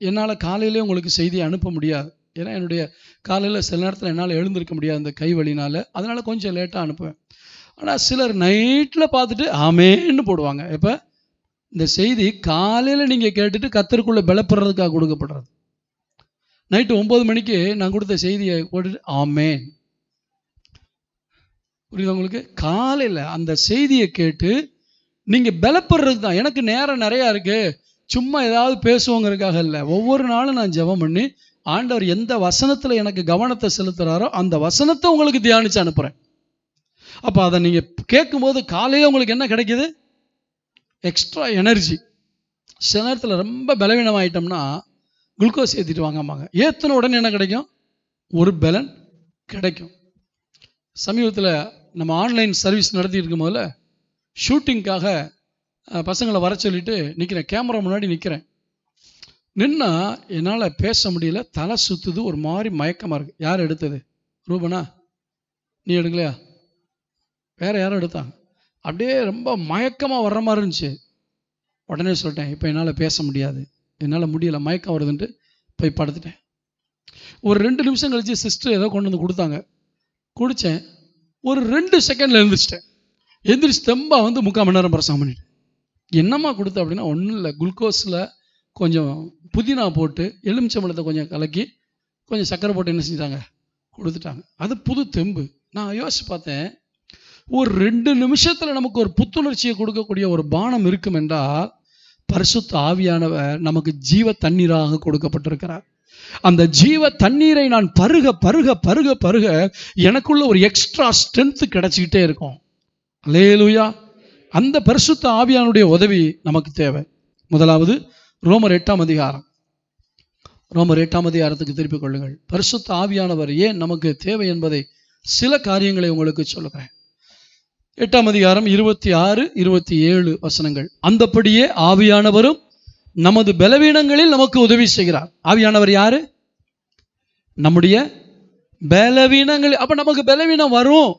என்னால் காலையிலே உங்களுக்கு செய்தியை அனுப்ப முடியாது. ஏன்னா என்னுடைய காலையில் சில நேரத்தில் என்னால் எழுந்திருக்க முடியாது இந்த கை வலினால். அதனால் கொஞ்சம் லேட்டாக அனுப்புவேன். ஆனால் சிலர் நைட்டில் பார்த்துட்டு ஆமேன்னு போடுவாங்க. இப்போ இந்த செய்தி காலையில் நீங்கள் கேட்டுட்டு கர்த்தருக்குள்ளே பலப்படுறதுக்காக கொடுக்கப்படுறது. நைட்டு 9 மணிக்கு நான் கொடுத்த செய்தியை போட்டுட்டு ஆமேன். புரியுது உங்களுக்கு? காலையில் அந்த செய்தியை கேட்டு நீங்கள் பலப்படுறது தான். எனக்கு நேரம் நிறையா இருக்குது, சும்மா ஏதாவது பேசுவோங்கிறதுக்காக இல்லை. ஒவ்வொரு நாளும் நான் ஜெபம் பண்ணி ஆண்டவர் எந்த வசனத்தில் எனக்கு கவனத்தை செலுத்துகிறாரோ அந்த வசனத்தை உங்களுக்கு தியானித்து அனுப்புகிறேன். அப்போ அதை நீங்கள் கேட்கும்போது காலையில் உங்களுக்கு என்ன கிடைக்கிது? Extra energy. சில நேரத்தில் ரொம்ப பலவீனமாயிட்டோம்னா குளுக்கோஸ் ஏற்றிட்டு வாங்கம்பாங்க. ஏற்றின உடனே என்ன கிடைக்கும்? ஒரு பலன் கிடைக்கும். சமீபத்தில் நம்ம ஆன்லைன் சர்வீஸ் நடத்திட்டு இருக்கும் போதில் ஷூட்டிங்காக பசங்களை வர சொல்லிட்டு நிற்கிறேன், கேமரா முன்னாடி நிற்கிறேன். நின்னா என்னால் பேச முடியல, தலை சுற்றுது, ஒரு மாதிரி மயக்கமாக இருக்குது. யார் எடுத்தது? ரூபனா, நீ எடுக்கலையா? வேறு யாரும் எடுத்தாங்க. அப்படியே ரொம்ப மயக்கமாக வர்ற மாதிரி இருந்துச்சு. உடனே சொல்லிட்டேன், இப்போ என்னால் பேச முடியாது, என்னால் முடியலை, மயக்கம் வருதுன்ட்டு போய் படுத்துட்டேன். ஒரு 2 நிமிஷம் கழித்து சிஸ்டர் ஏதோ கொண்டு வந்து கொடுத்தாங்க, குடித்தேன். ஒரு 2 செகண்டில் எழுந்திரிச்சிட்டேன். எந்திரிச்சு தெம்பா வந்து 3/4 மணி நேரம் பிரசங்கம் பண்ணிட்டேன். என்னம்மா கொடுத்த அப்படின்னா, ஒன்றும் இல்லை, குளுக்கோஸில் கொஞ்சம் புதினா போட்டு எலுமிச்சம்பழத்தை கொஞ்சம் கலக்கி கொஞ்சம் சக்கரை போட்டு என்ன செஞ்சாங்க, கொடுத்துட்டாங்க. அது புது தெம்பு. நான் யோசிச்சு பார்த்தேன், ஒரு 2 நிமிஷத்தில் நமக்கு ஒரு புத்துணர்ச்சியை கொடுக்கக்கூடிய ஒரு பானம் இருக்கும் என்றால் பரிசுத்த ஆவியானவர் நமக்கு ஜீவ தண்ணீராக கொடுக்கப்பட்டிருக்கிறார். அந்த ஜீவ தண்ணீரை நான் பருக பருக பருக பருக எனக்குள்ள ஒரு எக்ஸ்ட்ரா ஸ்ட்ரென்த் கிடைச்சிக்கிட்டே இருக்கும். அல்லேலூயா. அந்த பரிசுத்த ஆவியானுடைய உதவி நமக்கு தேவை. முதலாவது ரோமர் 8ஆம் அதிகாரம். ரோமர் 8ஆம் அதிகாரத்துக்கு திருப்பிக் கொள்ளுங்கள். பரிசுத்த ஆவியானவர் ஏன் நமக்கு தேவை என்பதை சில காரியங்களை உங்களுக்கு சொல்லுகிறேன். 8ஆம் அதிகாரம் 26, 27 வசனங்கள். அந்தபடியே ஆவியானவரும் நமது பலவீனங்களில் நமக்கு உதவி செய்கிறார். ஆவியானவர் யாரு? நம்முடைய பலவீனங்கள். அப்ப நமக்கு பலவீனம் வரும்.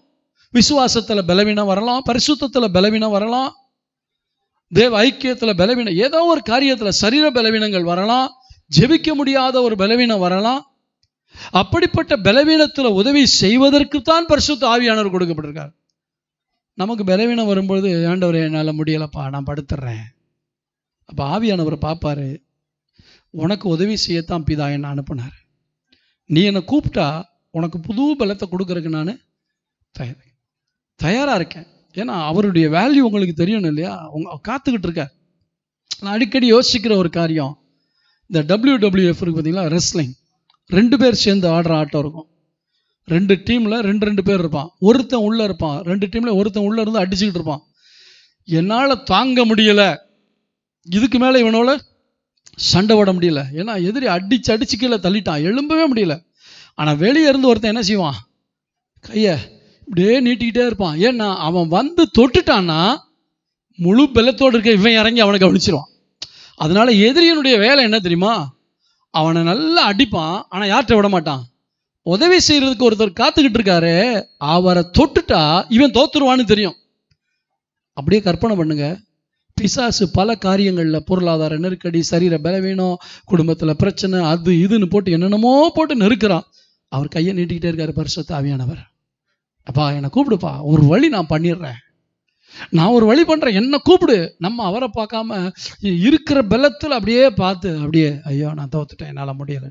விசுவாசத்துல பலவீனம் வரலாம், பரிசுத்தத்துல பலவீனம் வரலாம், தேவ ஐக்கியத்துல பலவீனம், ஏதோ ஒரு காரியத்துல சரீர பலவீனங்கள் வரலாம், ஜெபிக்க முடியாத ஒரு பலவீனம் வரலாம். அப்படிப்பட்ட பலவீனத்துல உதவி செய்வதற்கு தான் பரிசுத்த ஆவியானவர் கொடுக்கப்பட்டிருக்கார். நமக்கு பலவீனம் வரும்பொழுது, ஆண்டவரே என்னால் முடியலப்பா, நான் படுத்துடுறேன். அப்போ ஆவியானவர் பார்ப்பாரு, உனக்கு உதவி செய்யத்தான் பிதா என்னை அனுப்புனார். நீ என்னை கூப்பிட்டா உனக்கு புது பலத்தை கொடுக்கறதுக்கு நான் தயாராக இருக்கேன். ஏன்னா அவருடைய வேல்யூ உங்களுக்கு தெரியணும் இல்லையா? காத்துக்கிட்டு இருக்கார். நான் அடிக்கடி யோசிக்கிற ஒரு காரியம், இந்த WWF இருக்கு பார்த்தீங்களா, ரெஸ்லிங். 2 பேர் சேர்ந்து ஆடுற ஆட்டம் இருக்கும். 2 டீமில் 2 பேர் இருப்பான். ஒருத்தன் உள்ளே இருப்பான். 2 டீமில் ஒருத்தன் உள்ளே இருந்து அடிச்சுக்கிட்டு இருப்பான். என்னால் தாங்க முடியலை, இதுக்கு மேலே இவனோட சண்டை போட முடியல. ஏன்னா எதிரி அடிச்சு கீழே தள்ளிட்டான், எழும்பவே முடியல. ஆனால் வெளியே இருந்து ஒருத்தன் என்ன செய்வான், கையை இப்படியே நீட்டிக்கிட்டே இருப்பான். ஏன்னா அவன் வந்து தொட்டுட்டான்னா முழு பலத்தோடு இருக்க இவன் இறங்கி அவனை கவனிச்சிருவான். அதனால எதிரியனுடைய வேலை என்ன தெரியுமா? அவனை நல்லா அடிப்பான், ஆனால் யார்கிட்ட விட மாட்டான். உதவி செய்யறதுக்கு ஒருத்தர் காத்துக்கிட்டு இருக்காரு, அவரை தொட்டுட்டா இவன் தோத்துருவான்னு தெரியும். அப்படியே கற்பனை பண்ணுங்க, பிசாசு பல காரியங்களில் பொருளாதார நெருக்கடி, சரீர பலவீனம், குடும்பத்தில் பிரச்சனை, அது இதுன்னு போட்டு என்னென்னமோ போட்டு நெருக்கிறான். அவர் கையை நீட்டிக்கிட்டே இருக்காரு, பரிசுத்த ஆவியானவர். அப்பா என்னை கூப்பிடுப்பா, ஒரு வழி நான் பண்ணிடுறேன், நான் ஒரு வழி பண்ணுறேன், என்ன கூப்பிடு. நம்ம அவரை பார்க்காம இருக்கிற பலத்தில் அப்படியே பார்த்து அப்படியே ஐயோ நான் தோத்துட்டேன், என்னால் முடியலை,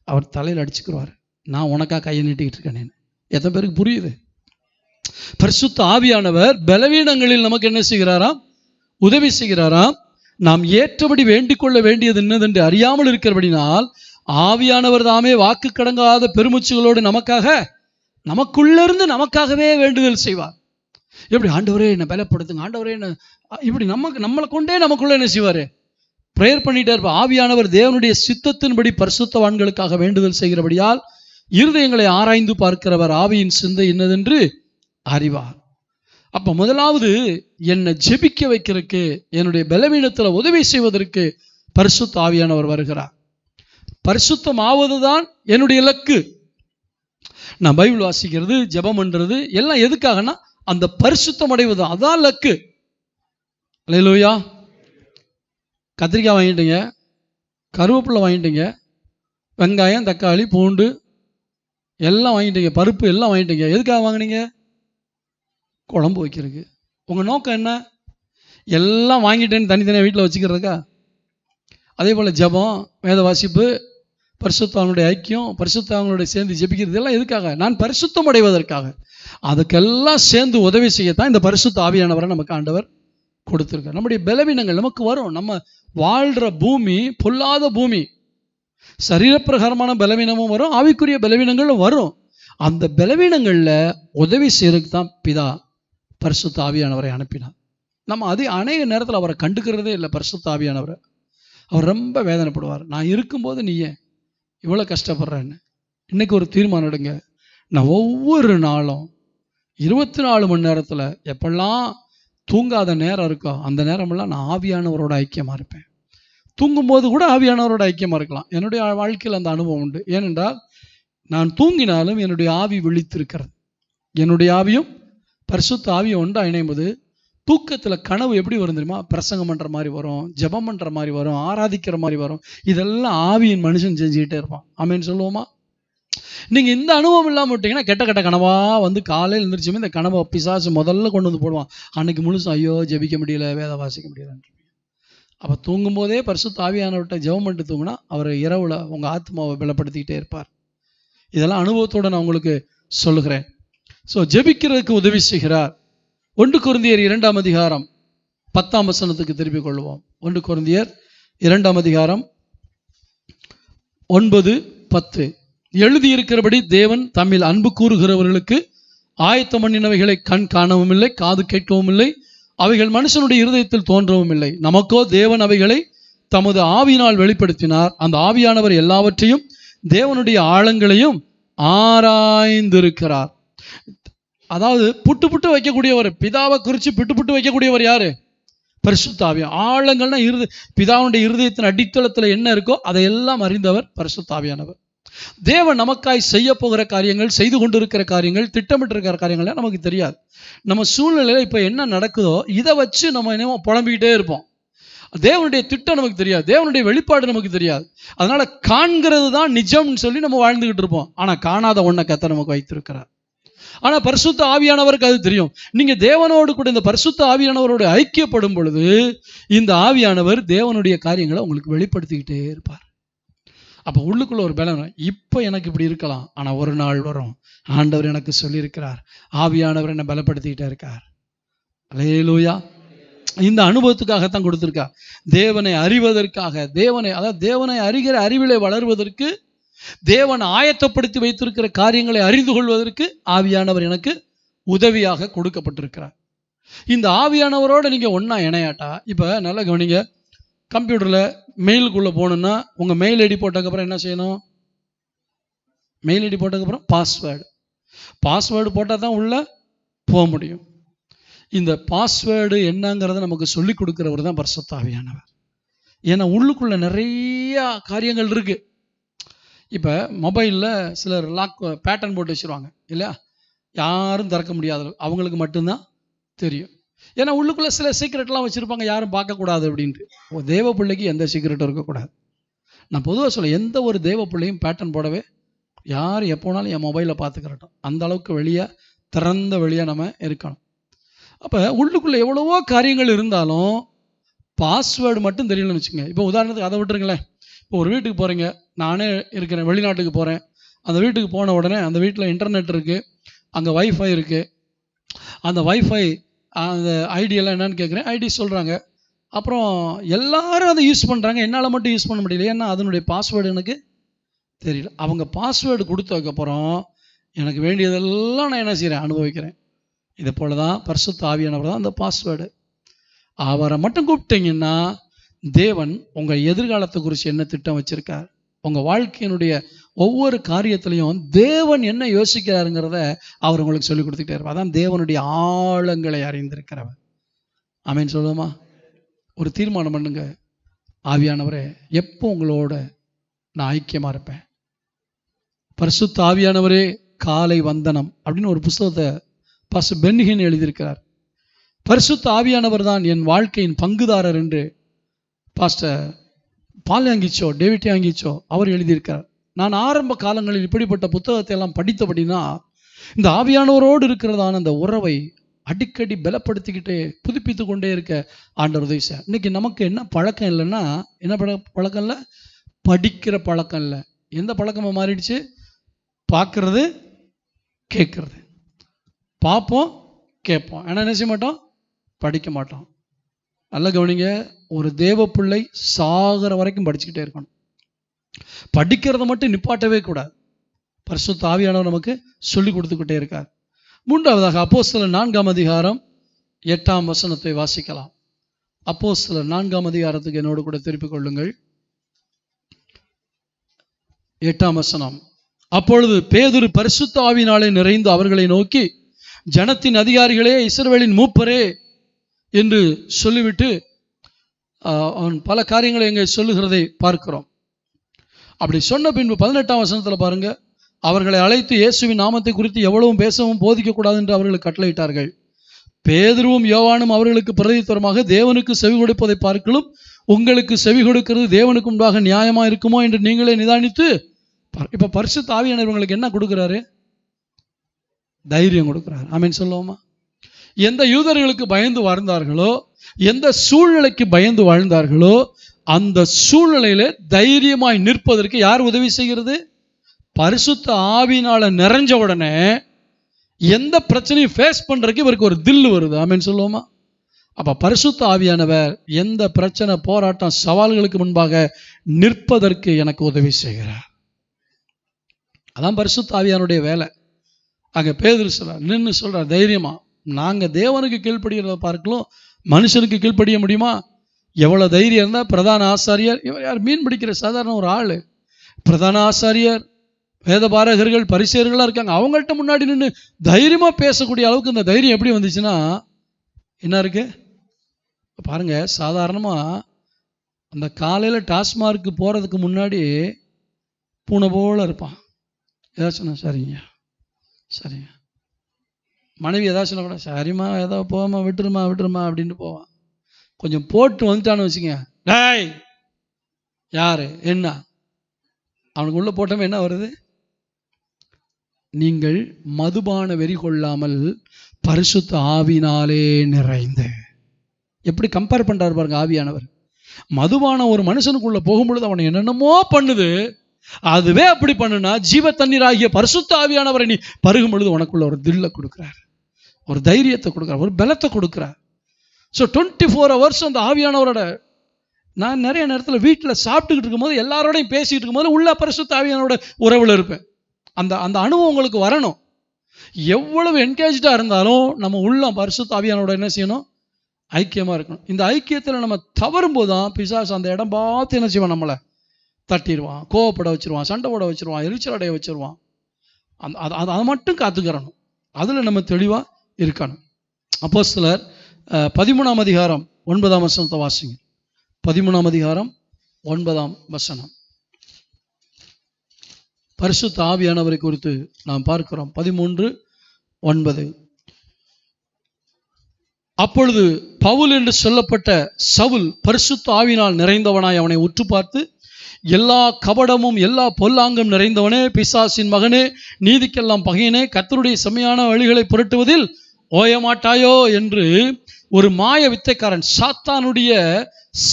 அவர் தலையில் அடிச்சுக்குருவார். நான் உனக்கா கையை நீட்டிக்கிட்டு இருக்கேன். எத்தனை பேருக்கு புரியுது? பரிசுத்த ஆவியானவர் பலவீனங்களில் நமக்கு என்ன செய்கிறாராம்? உதவி செய்கிறாராம். நாம் ஏற்றபடி வேண்டிக் கொள்ள வேண்டியது என்னதென்று அறியாமல் இருக்கிறபடினால் ஆவியானவர் தாமே வாக்கு கடங்காத பெருமூச்சுகளோடு நமக்குள்ள இருந்து நமக்காகவே வேண்டுதல் செய்வார். எப்படி? ஆண்டவரே என்னை பலப்படுத்துங்க, ஆண்டவரே என்ன, இப்படி நம்மளை கொண்டே நமக்குள்ள என்ன செய்வார்? பிரேயர் பண்ணிட்டே இருப்பார். ஆவியானவர் தேவனுடைய சித்தத்தின்படி பரிசுத்தவான்களுக்காக வேண்டுதல் செய்கிறபடியால் இருதயங்களை ஆராய்ந்து பார்க்கிறவர் ஆவியின் சிந்தை என்னதென்று அறிவார். அப்போ முதலாவது என்னை ஜெபிக்க வைக்கிறதுக்கு, என்னுடைய பலவீனத்தில் உதவி செய்வதற்கு பரிசுத்த ஆவியானவர் வருகிறார். பரிசுத்தம் ஆவதுதான் என்னுடைய இலக்கு. நான் பைபிள் வாசிக்கிறது, ஜெபம் பண்றது எல்லாம் எதுக்காகனா அந்த பரிசுத்தம் அடைவதுதான், அதான் இலக்கு. அல்லேலூயா. கத்திரிக்காய் வாங்கிட்டீங்க, கருவேப்பிலை வாங்கிட்டீங்க, வெங்காயம், தக்காளி, பூண்டு எல்லாம் வாங்கிட்டீங்க, பருப்பு எல்லாம் வாங்கிட்டீங்க. எதுக்காக வாங்கினீங்க? குழம்பு வைக்கிறதுக்கு. உங்கள் நோக்கம் என்ன? எல்லாம் வாங்கிட்டேன்னு தனித்தனியாக வீட்டில் வச்சுக்கிறதுக்கா? அதே போல் ஜெபம், வேத வாசிப்பு, பரிசுத்தவான்களுடைய ஐக்கியம், பரிசுத்தவான்களுடைய சேர்ந்து ஜெபிக்கிறது எல்லாம் எதுக்காக? நான் பரிசுத்தம் அடைவதற்காக. அதுக்கெல்லாம் சேர்ந்து உதவி செய்யத்தான் இந்த பரிசுத்த ஆவியானவரை நமக்கு ஆண்டவர் கொடுத்துருக்கார். நம்முடைய பலவீனங்கள் நமக்கு வரும். நம்ம வாழ்கிற பூமி பொல்லாத பூமி. சரீரப்பிரகாரமான பலவீனமும் வரும், ஆவிக்குரிய பலவீனங்களும் வரும். அந்த பலவீனங்களில் உதவி செய்யறதுக்கு தான் பிதா பரிசுத்த ஆவியானவரை அனுப்பினார். நம்ம அநேக நேரத்தில் அவரை கண்டுக்கிறதே இல்லை. பரிசுத்த ஆவியானவரை அவர் ரொம்ப வேதனைப்படுவார். நான் இருக்கும்போது நீ ஏன் இவ்வளோ கஷ்டப்படுறேன்னு. இன்னைக்கு ஒரு தீர்மானம் எடுங்க. நான் ஒவ்வொரு நாளும் 24 மணி நேரத்தில் எப்பெல்லாம் தூங்காத நேரம் இருக்கோ அந்த நேரமெல்லாம் நான் ஆவியானவரோட ஐக்கியமாக இருப்பேன். தூங்கும்போது கூட ஆவியானவரோட ஐக்கியமாக இருக்கலாம். என்னுடைய வாழ்க்கையில் அந்த அனுபவம் உண்டு. ஏனென்றால் நான் தூங்கினாலும் என்னுடைய ஆவி விழித்திருக்கிறது. என்னுடைய ஆவியும் பரிசுத்த ஆவியும் ஒன்றா இணையும்போது தூக்கத்தில் கனவு எப்படி வரும் தெரியுமா? பிரசங்கம் பண்ணுற மாதிரி வரும், ஜெபம் பண்ணுற மாதிரி வரும், ஆராதிக்கிற மாதிரி வரும். இதெல்லாம் ஆவியின் மனுஷன் செஞ்சுக்கிட்டே இருப்பான். ஆமேன்னு சொல்லுவோமா? நீங்கள் இந்த அனுபவம் இல்லாமல் விட்டீங்கன்னா கெட்ட கெட்ட கனவாக வந்து காலையில் எழுந்திரிச்சுமே இந்த கனவை பிசாசு முதல்ல கொண்டு வந்து போடுவான். அன்னைக்கு முழுசும் ஐயோ ஜெபிக்க முடியல, வேத வாசிக்க முடியலன்னு. அப்போ தூங்கும்போதே பரிசுத்த ஆவியானவர்கிட்ட ஜெபம் பண்ணிட்டு தூங்கினா அவர் இரவுல உங்கள் ஆத்மாவை பலப்படுத்திக்கிட்டே இருப்பார். இதெல்லாம் அனுபவத்தோடு நான் உங்களுக்கு சொல்லுகிறேன். ஸோ ஜெபிக்கிறதுக்கு உதவி செய்கிறார். 1 கொரிந்தியர் 2ஆம் அதிகாரம் 10ஆம் வசனத்துக்கு திருப்பிக் கொள்வோம். 1 கொரிந்தியர் 2ஆம் அதிகாரம் 9-10 எழுதியிருக்கிறபடி தேவன் தம்மில் அன்பு கூறுகிறவர்களுக்கு ஆயத்தம் பண்ணினவைகளை கண் காணவும் இல்லை, காது கேட்கவும் இல்லை, அவைகள் மனுஷனுடைய இருதயத்தில் தோன்றவும் இல்லை. நமக்கோ தேவன் அவைகளை தமது ஆவியினால் வெளிப்படுத்தினார். அந்த ஆவியானவர் எல்லாவற்றையும் தேவனுடைய ஆழங்களையும் ஆராய்ந்திருக்கிறார். அதாவது புட்டு புட்டு வைக்கக்கூடியவர், பிதாவை குறித்து புட்டு புட்டு வைக்கக்கூடியவர் யாரு? பரிசுத்த ஆவி. ஆழங்கள்னா பிதாவுடைய இருதயத்தின் அடித்தளத்தில் என்ன இருக்கோ அதையெல்லாம் அறிந்தவர் பரிசுத்த ஆவியானவர். தேவன் நமக்காய் செய்ய போகிற காரியங்கள், செய்து கொண்டிருக்கிற காரியங்கள், திட்டமிட்டு இருக்கிற காரியங்கள்லாம் நமக்கு தெரியாது. நம்ம சூழ்நிலையில் இப்போ என்ன நடக்குதோ இதை வச்சு நம்ம என்ன புலம்பிக்கிட்டே இருப்போம். தேவனுடைய திட்டம் நமக்கு தெரியாது, தேவனுடைய வெளிப்பாடு நமக்கு தெரியாது. அதனால காண்கிறது தான் நிஜம்னு சொல்லி நம்ம வாழ்ந்துகிட்டு இருப்போம். ஆனால் காணாத ஒன்றை கர்த்தர் நமக்கு வைத்திருக்கிறார். ஆனால் பரிசுத்த ஆவியானவருக்கு அது தெரியும். நீங்கள் தேவனோடு கூட இந்த பரிசுத்த ஆவியானவரோடு ஐக்கியப்படும் பொழுது இந்த ஆவியானவர் தேவனுடைய காரியங்களை உங்களுக்கு வெளிப்படுத்திக்கிட்டே இருப்பார். அப்போ உள்ளுக்குள்ள ஒரு பலம், இப்போ எனக்கு இப்படி இருக்கலாம், ஆனால் ஒரு நாள் வரும் ஆண்டவர் எனக்கு சொல்லியிருக்கிறார், ஆவியானவர் என்னை பலப்படுத்திக்கிட்டே இருக்கார். அல்லேலூயா. இந்த அனுபவத்துக்காகத்தான் கொடுத்துருக்கா. தேவனை அறிவதற்காக, தேவனை அறிகிற அறிவிலே வளர்வதற்கு, தேவன் ஆயத்தப்படுத்தி வைத்திருக்கிற காரியங்களை அறிந்து கொள்வதற்கு ஆவியானவர் எனக்கு உதவியாக கொடுக்கப்பட்டிருக்கிறார். இந்த ஆவியானவரோட நீங்கள் ஒன்றா இணையாட்டா, இப்போ நல்லா கவனிங்க, கம்ப்யூட்டரில் மெயிலுக்குள்ளே போகணுன்னா உங்கள் மெயில் ஐடி போட்டதுக்கப்புறம் என்ன செய்யணும்? மெயில் ஐடி போட்டதுக்கப்புறம் பாஸ்வேர்டு போட்டால் தான் உள்ளே போக முடியும். இந்த பாஸ்வேர்டு என்னங்கிறத நமக்கு சொல்லிக் கொடுக்குறவர் தான் பரிசுத்த ஆவியானவர். ஏன்னா உள்ளுக்குள்ளே நிறையா காரியங்கள் இருக்குது. இப்போ மொபைலில் சிலர் லாக் பேட்டர்ன் போட்டு வச்சுருவாங்க இல்லையா? யாரும் திறக்க முடியாது, அவங்களுக்கு மட்டும்தான் தெரியும். ஏன்னா உள்ளுக்குள்ளே சில சீக்ரெட்லாம் வச்சுருப்பாங்க, யாரும் பார்க்கக்கூடாது அப்படின்ட்டு. தேவ பிள்ளைக்கு எந்த சீக்ரெட்டும் இருக்கக்கூடாது. நான் பொதுவாக சொல்ல, எந்த ஒரு தேவ பிள்ளையும் பேட்டர்ன் போடவே, யார் எப்போனாலும் என் மொபைலை பார்த்துக்கிறட்டும், அந்த அளவுக்கு வெளியே திறந்த வெளியே நம்ம இருக்கணும். அப்போ உள்ளுக்குள்ளே எவ்வளவோ காரியங்கள் இருந்தாலும் பாஸ்வேர்டு மட்டும் தெரியலன்னு வச்சுங்க. இப்போ உதாரணத்துக்கு அதை விட்டுருங்களேன். இப்போ ஒரு வீட்டுக்கு போகிறீங்க, நானே இருக்கிறேன், வெளிநாட்டுக்கு போகிறேன். அந்த வீட்டுக்கு போன உடனே அந்த வீட்டில் இன்டர்நெட் இருக்குது, அங்கே வைஃபை இருக்குது. அந்த வைஃபை அந்த ஐடியெல்லாம் என்னன்னு கேட்குறேன், ஐடி சொல்கிறாங்க. அப்புறம் எல்லாரும் அதை யூஸ் பண்ணுறாங்க, என்னால் மட்டும் யூஸ் பண்ண முடியல. ஏன்னா அதனுடைய பாஸ்வேர்டு எனக்கு தெரியல. அவங்க பாஸ்வேர்டு கொடுத்ததுக்கப்புறம் எனக்கு வேண்டியதெல்லாம் நான் என்ன செய்கிறேன், அனுபவிக்கிறேன். இதை போல தான் பரிசுத்த ஆவியானவர் தான் அந்த பாஸ்வேர்டு. அவரை மட்டும் கூப்பிட்டீங்கன்னா தேவன் உங்கள் எதிர்காலத்தை குறித்து என்ன திட்டம் வச்சுருக்கார், உங்கள் வாழ்க்கையினுடைய ஒவ்வொரு காரியத்திலையும் தேவன் என்ன யோசிக்கிறாருங்கிறத அவர் உங்களுக்கு சொல்லிக் கொடுத்துக்கிட்டே இருப்பார். அதான் தேவனுடைய ஆழங்களை அறிந்திருக்கிறவர். ஆமேன்னு சொல்லுவோமா? ஒரு தீர்மானம் பண்ணுங்க, ஆவியானவரே எப்போ உங்களோட நான் ஐக்கியமாக இருப்பேன். பரிசுத்த ஆவியானவரே காலை வந்தனம் அப்படின்னு ஒரு புஸ்தகத்தை பாஸ்டர் பென்ஹின் எழுதியிருக்கிறார். பரிசுத்த ஆவியானவர் தான் என் வாழ்க்கையின் பங்குதாரர் என்று பாஸ்டர் பால்யாங்கிச்சோ டேவிட்யாங்கிச்சோ அவர் எழுதியிருக்கிறார். நான் ஆரம்ப காலங்களில் இப்படிப்பட்ட புத்தகத்தை எல்லாம் படித்தபடினா இந்த ஆவியானவரோடு இருக்கிறதான அந்த உறவை அடிக்கடி பலப்படுத்திக்கிட்டே புதுப்பித்து கொண்டே இருக்க ஆண்டவர் உதவி செய்ய. இன்னைக்கு நமக்கு என்ன பழக்கம் இல்லைன்னா, என்ன பழக்கம் இல்லை, படிக்கிற பழக்கம் இல்லை. எந்த பழக்கமாக மாறிடுச்சு? பார்க்கறது, கேட்கறது. பார்ப்போம், கேட்போம், ஆனால் என்ன செய்ய மாட்டோம், படிக்க மாட்டோம். நல்ல கவனிங்க, ஒரு தேவ பிள்ளை சாகிற வரைக்கும் படிச்சுக்கிட்டே இருக்கணும். படிக்கிறத மட்டும் நிப்பாட்டவே கூடாது. பரிசுத்த ஆவியானவர் நமக்கு சொல்லி கொடுத்துக்கிட்டே இருக்கார். மூன்றாவதாக அப்போஸ்தலர் 4ஆம் அதிகாரம் 8ஆம் வசனத்தை வாசிக்கலாம். அப்போஸ்தலர் 4ஆம் அதிகாரத்துக்கு என்னோடு கூட திருப்பிக் கொள்ளுங்கள். 8ஆம் வசனம். அப்பொழுது பேதுரு பரிசுத்த ஆவியினாலே நிறைந்து அவர்களை நோக்கி, ஜனத்தின் அதிகாரிகளே, இஸ்ரவேலின் மூப்பரே என்று சொல்லிவிட்டு அவன் பல காரியங்களை இங்கே சொல்லுகிறதை பார்க்கிறோம். அப்படி சொன்ன பின்பு 18ஆம் வசனத்தில் பாருங்க, அவர்களை அழைத்து இயேசுவின் நாமத்தை குறித்து எவ்வளவும் பேசவும் போதிக்கக்கூடாது என்று அவர்களுக்கு கட்டளையிட்டார்கள். பேதுருவும் யோவானும் அவர்களுக்கு பிரதியுத்தரமாக, தேவனுக்கு செவி கொடுப்பதை பார்க்கலும் உங்களுக்கு செவி கொடுக்கிறது தேவனுக்கு முன்பாக நியாயமா இருக்குமோ என்று நீங்களே நிதானித்து. இப்ப பரிசுத்த ஆவியானவர் உங்களுக்கு என்ன கொடுக்கிறாரு? தைரியம் கொடுக்கிறார். ஆமென் சொல்லுவோமா? எந்த யூதர்களுக்கு பயந்து வாழ்ந்தார்களோ, எந்த சூழ்நிலைக்கு பயந்து வாழ்ந்தார்களோ, அந்த சூழ்நிலையில தைரியமாய் நிற்பதற்கு யார் உதவி செய்கிறது? பரிசுத்த ஆவியினால நிறைஞ்ச உடனே எந்த பிரச்சனையும் ஃபேஸ் பண்றதுக்கு இவருக்கு ஒரு தில்லு வருது. ஆமென் சொல்லுவோமா? அப்ப பரிசுத்த ஆவியானவர் எந்த பிரச்சனை, போராட்டம், சவால்களுக்கு முன்பாக நிற்பதற்கு எனக்கு உதவி செய்கிறார். அதான் பரிசுத்த ஆவியானுடைய வேலை. அங்க பேதுரு சொல்றார், நின்று சொல்றார் தைரியமா, நாங்க தேவனுக்கு கீழ்ப்படிகிறத பார்க்கலாம், மனுஷனுக்கு கீழ்ப்படிய முடியுமா? எவ்வளவு தைரியம் இருந்தா பிரதான ஆசாரியர், இவர் யார்? மீன் பிடிக்கிற சாதாரண ஒரு ஆளு. பிரதான ஆசாரியர், வேதபாரகர்கள், பரிசேயர்களா இருக்காங்க. அவங்கள்ட்ட முன்னாடி நின்று தைரியமா பேசக்கூடிய அளவுக்கு இந்த தைரியம் எப்படி வந்துச்சுன்னா என்ன இருக்கு பாருங்க. சாதாரணமா அந்த காலையில டாஸ்மார்க்கு போறதுக்கு முன்னாடி பூனை போல இருப்பான். ஏதாச்சும் சரிங்க சரிங்க, மனைவி ஏதாச்சும் கூட சரிம்மா ஏதோ போமா விட்டுருமா விட்டுருமா அப்படின்ட்டு போவான். கொஞ்சம் போட்டு வந்துட்டான்னு வச்சுங்க, டேய் யாரு என்ன, அவனுக்கு உள்ள போட்டோமே என்ன வருது? நீங்கள் மதுபான வெறி கொள்ளாமல் பரிசுத்த ஆவினாலே நிறைந்து. எப்படி கம்பேர் பண்றாரு பாருங்க ஆவியானவர். மதுபான ஒரு மனுஷனுக்குள்ள போகும்பொழுது அவனை என்னென்னமோ பண்ணுது. அதுவே அப்படி பண்ணுனா ஜீவ தண்ணீர் ஆகிய பரிசுத்த ஆவியானவரை நீ பருகும் பொழுது உனக்குள்ள ஒரு தில்லை கொடுக்கிறார், ஒரு தைரியத்தை கொடுக்கிறார், ஒரு பலத்தை கொடுக்கிறார். ஸோ 24 hours அந்த ஆவியானவரோட. நான் நிறைய நேரத்தில் வீட்டில் சாப்பிட்டுக்கிட்டு இருக்கும்போது எல்லாரோடையும் பேசிக்கிட்டு இருக்கும்போது உள்ள பரிசுத்த ஆவியானவரோட உறவில் இருப்பேன். அந்த அந்த அனுபவம் உங்களுக்கு வரணும். எவ்வளவு என்கேஜாக இருந்தாலும் நம்ம உள்ள பரிசுத்த ஆவியானவரோட என்ன செய்யணும்? ஐக்கியமாக இருக்கணும். இந்த ஐக்கியத்தில் நம்ம தவறும் போது தான் பிசாசு அந்த இடம் பார்த்து என்ன செய்வான்? நம்மளை தட்டிடுவான், கோவப்பட வச்சிருவான், சண்டை போட வச்சிருவான், எரிச்சல் அடைய வச்சிருவான். அதை மட்டும் காத்துக்கிறணும், அதில் நம்ம தெளிவாக இருக்கணும். அப்போஸ்தலர் 13ஆம் அதிகாரம் 9ஆம் வசனத்தை வாசிங்க. 13ஆம் அதிகாரம் 9ஆம் வசனம். பரிசுத்த ஆவியானவரை குறித்து நாம் பார்க்கிறோம். 13:9. அப்பொழுது பவுல் என்று சொல்லப்பட்ட சவுல் பரிசுத்த ஆவியினால் நிறைந்தவனாய் அவனை உற்று பார்த்து, எல்லா கபடமும் எல்லா பொல்லாங்கும் நிறைந்தவனே, பிசாசின் மகனே, நீதிக்கெல்லாம் பகையனே, கர்த்தருடைய செம்மையான வழிகளை புரட்டுவதில் ஓயமாட்டாயோ என்று ஒரு மாய வித்தைக்காரன், சாத்தானுடைய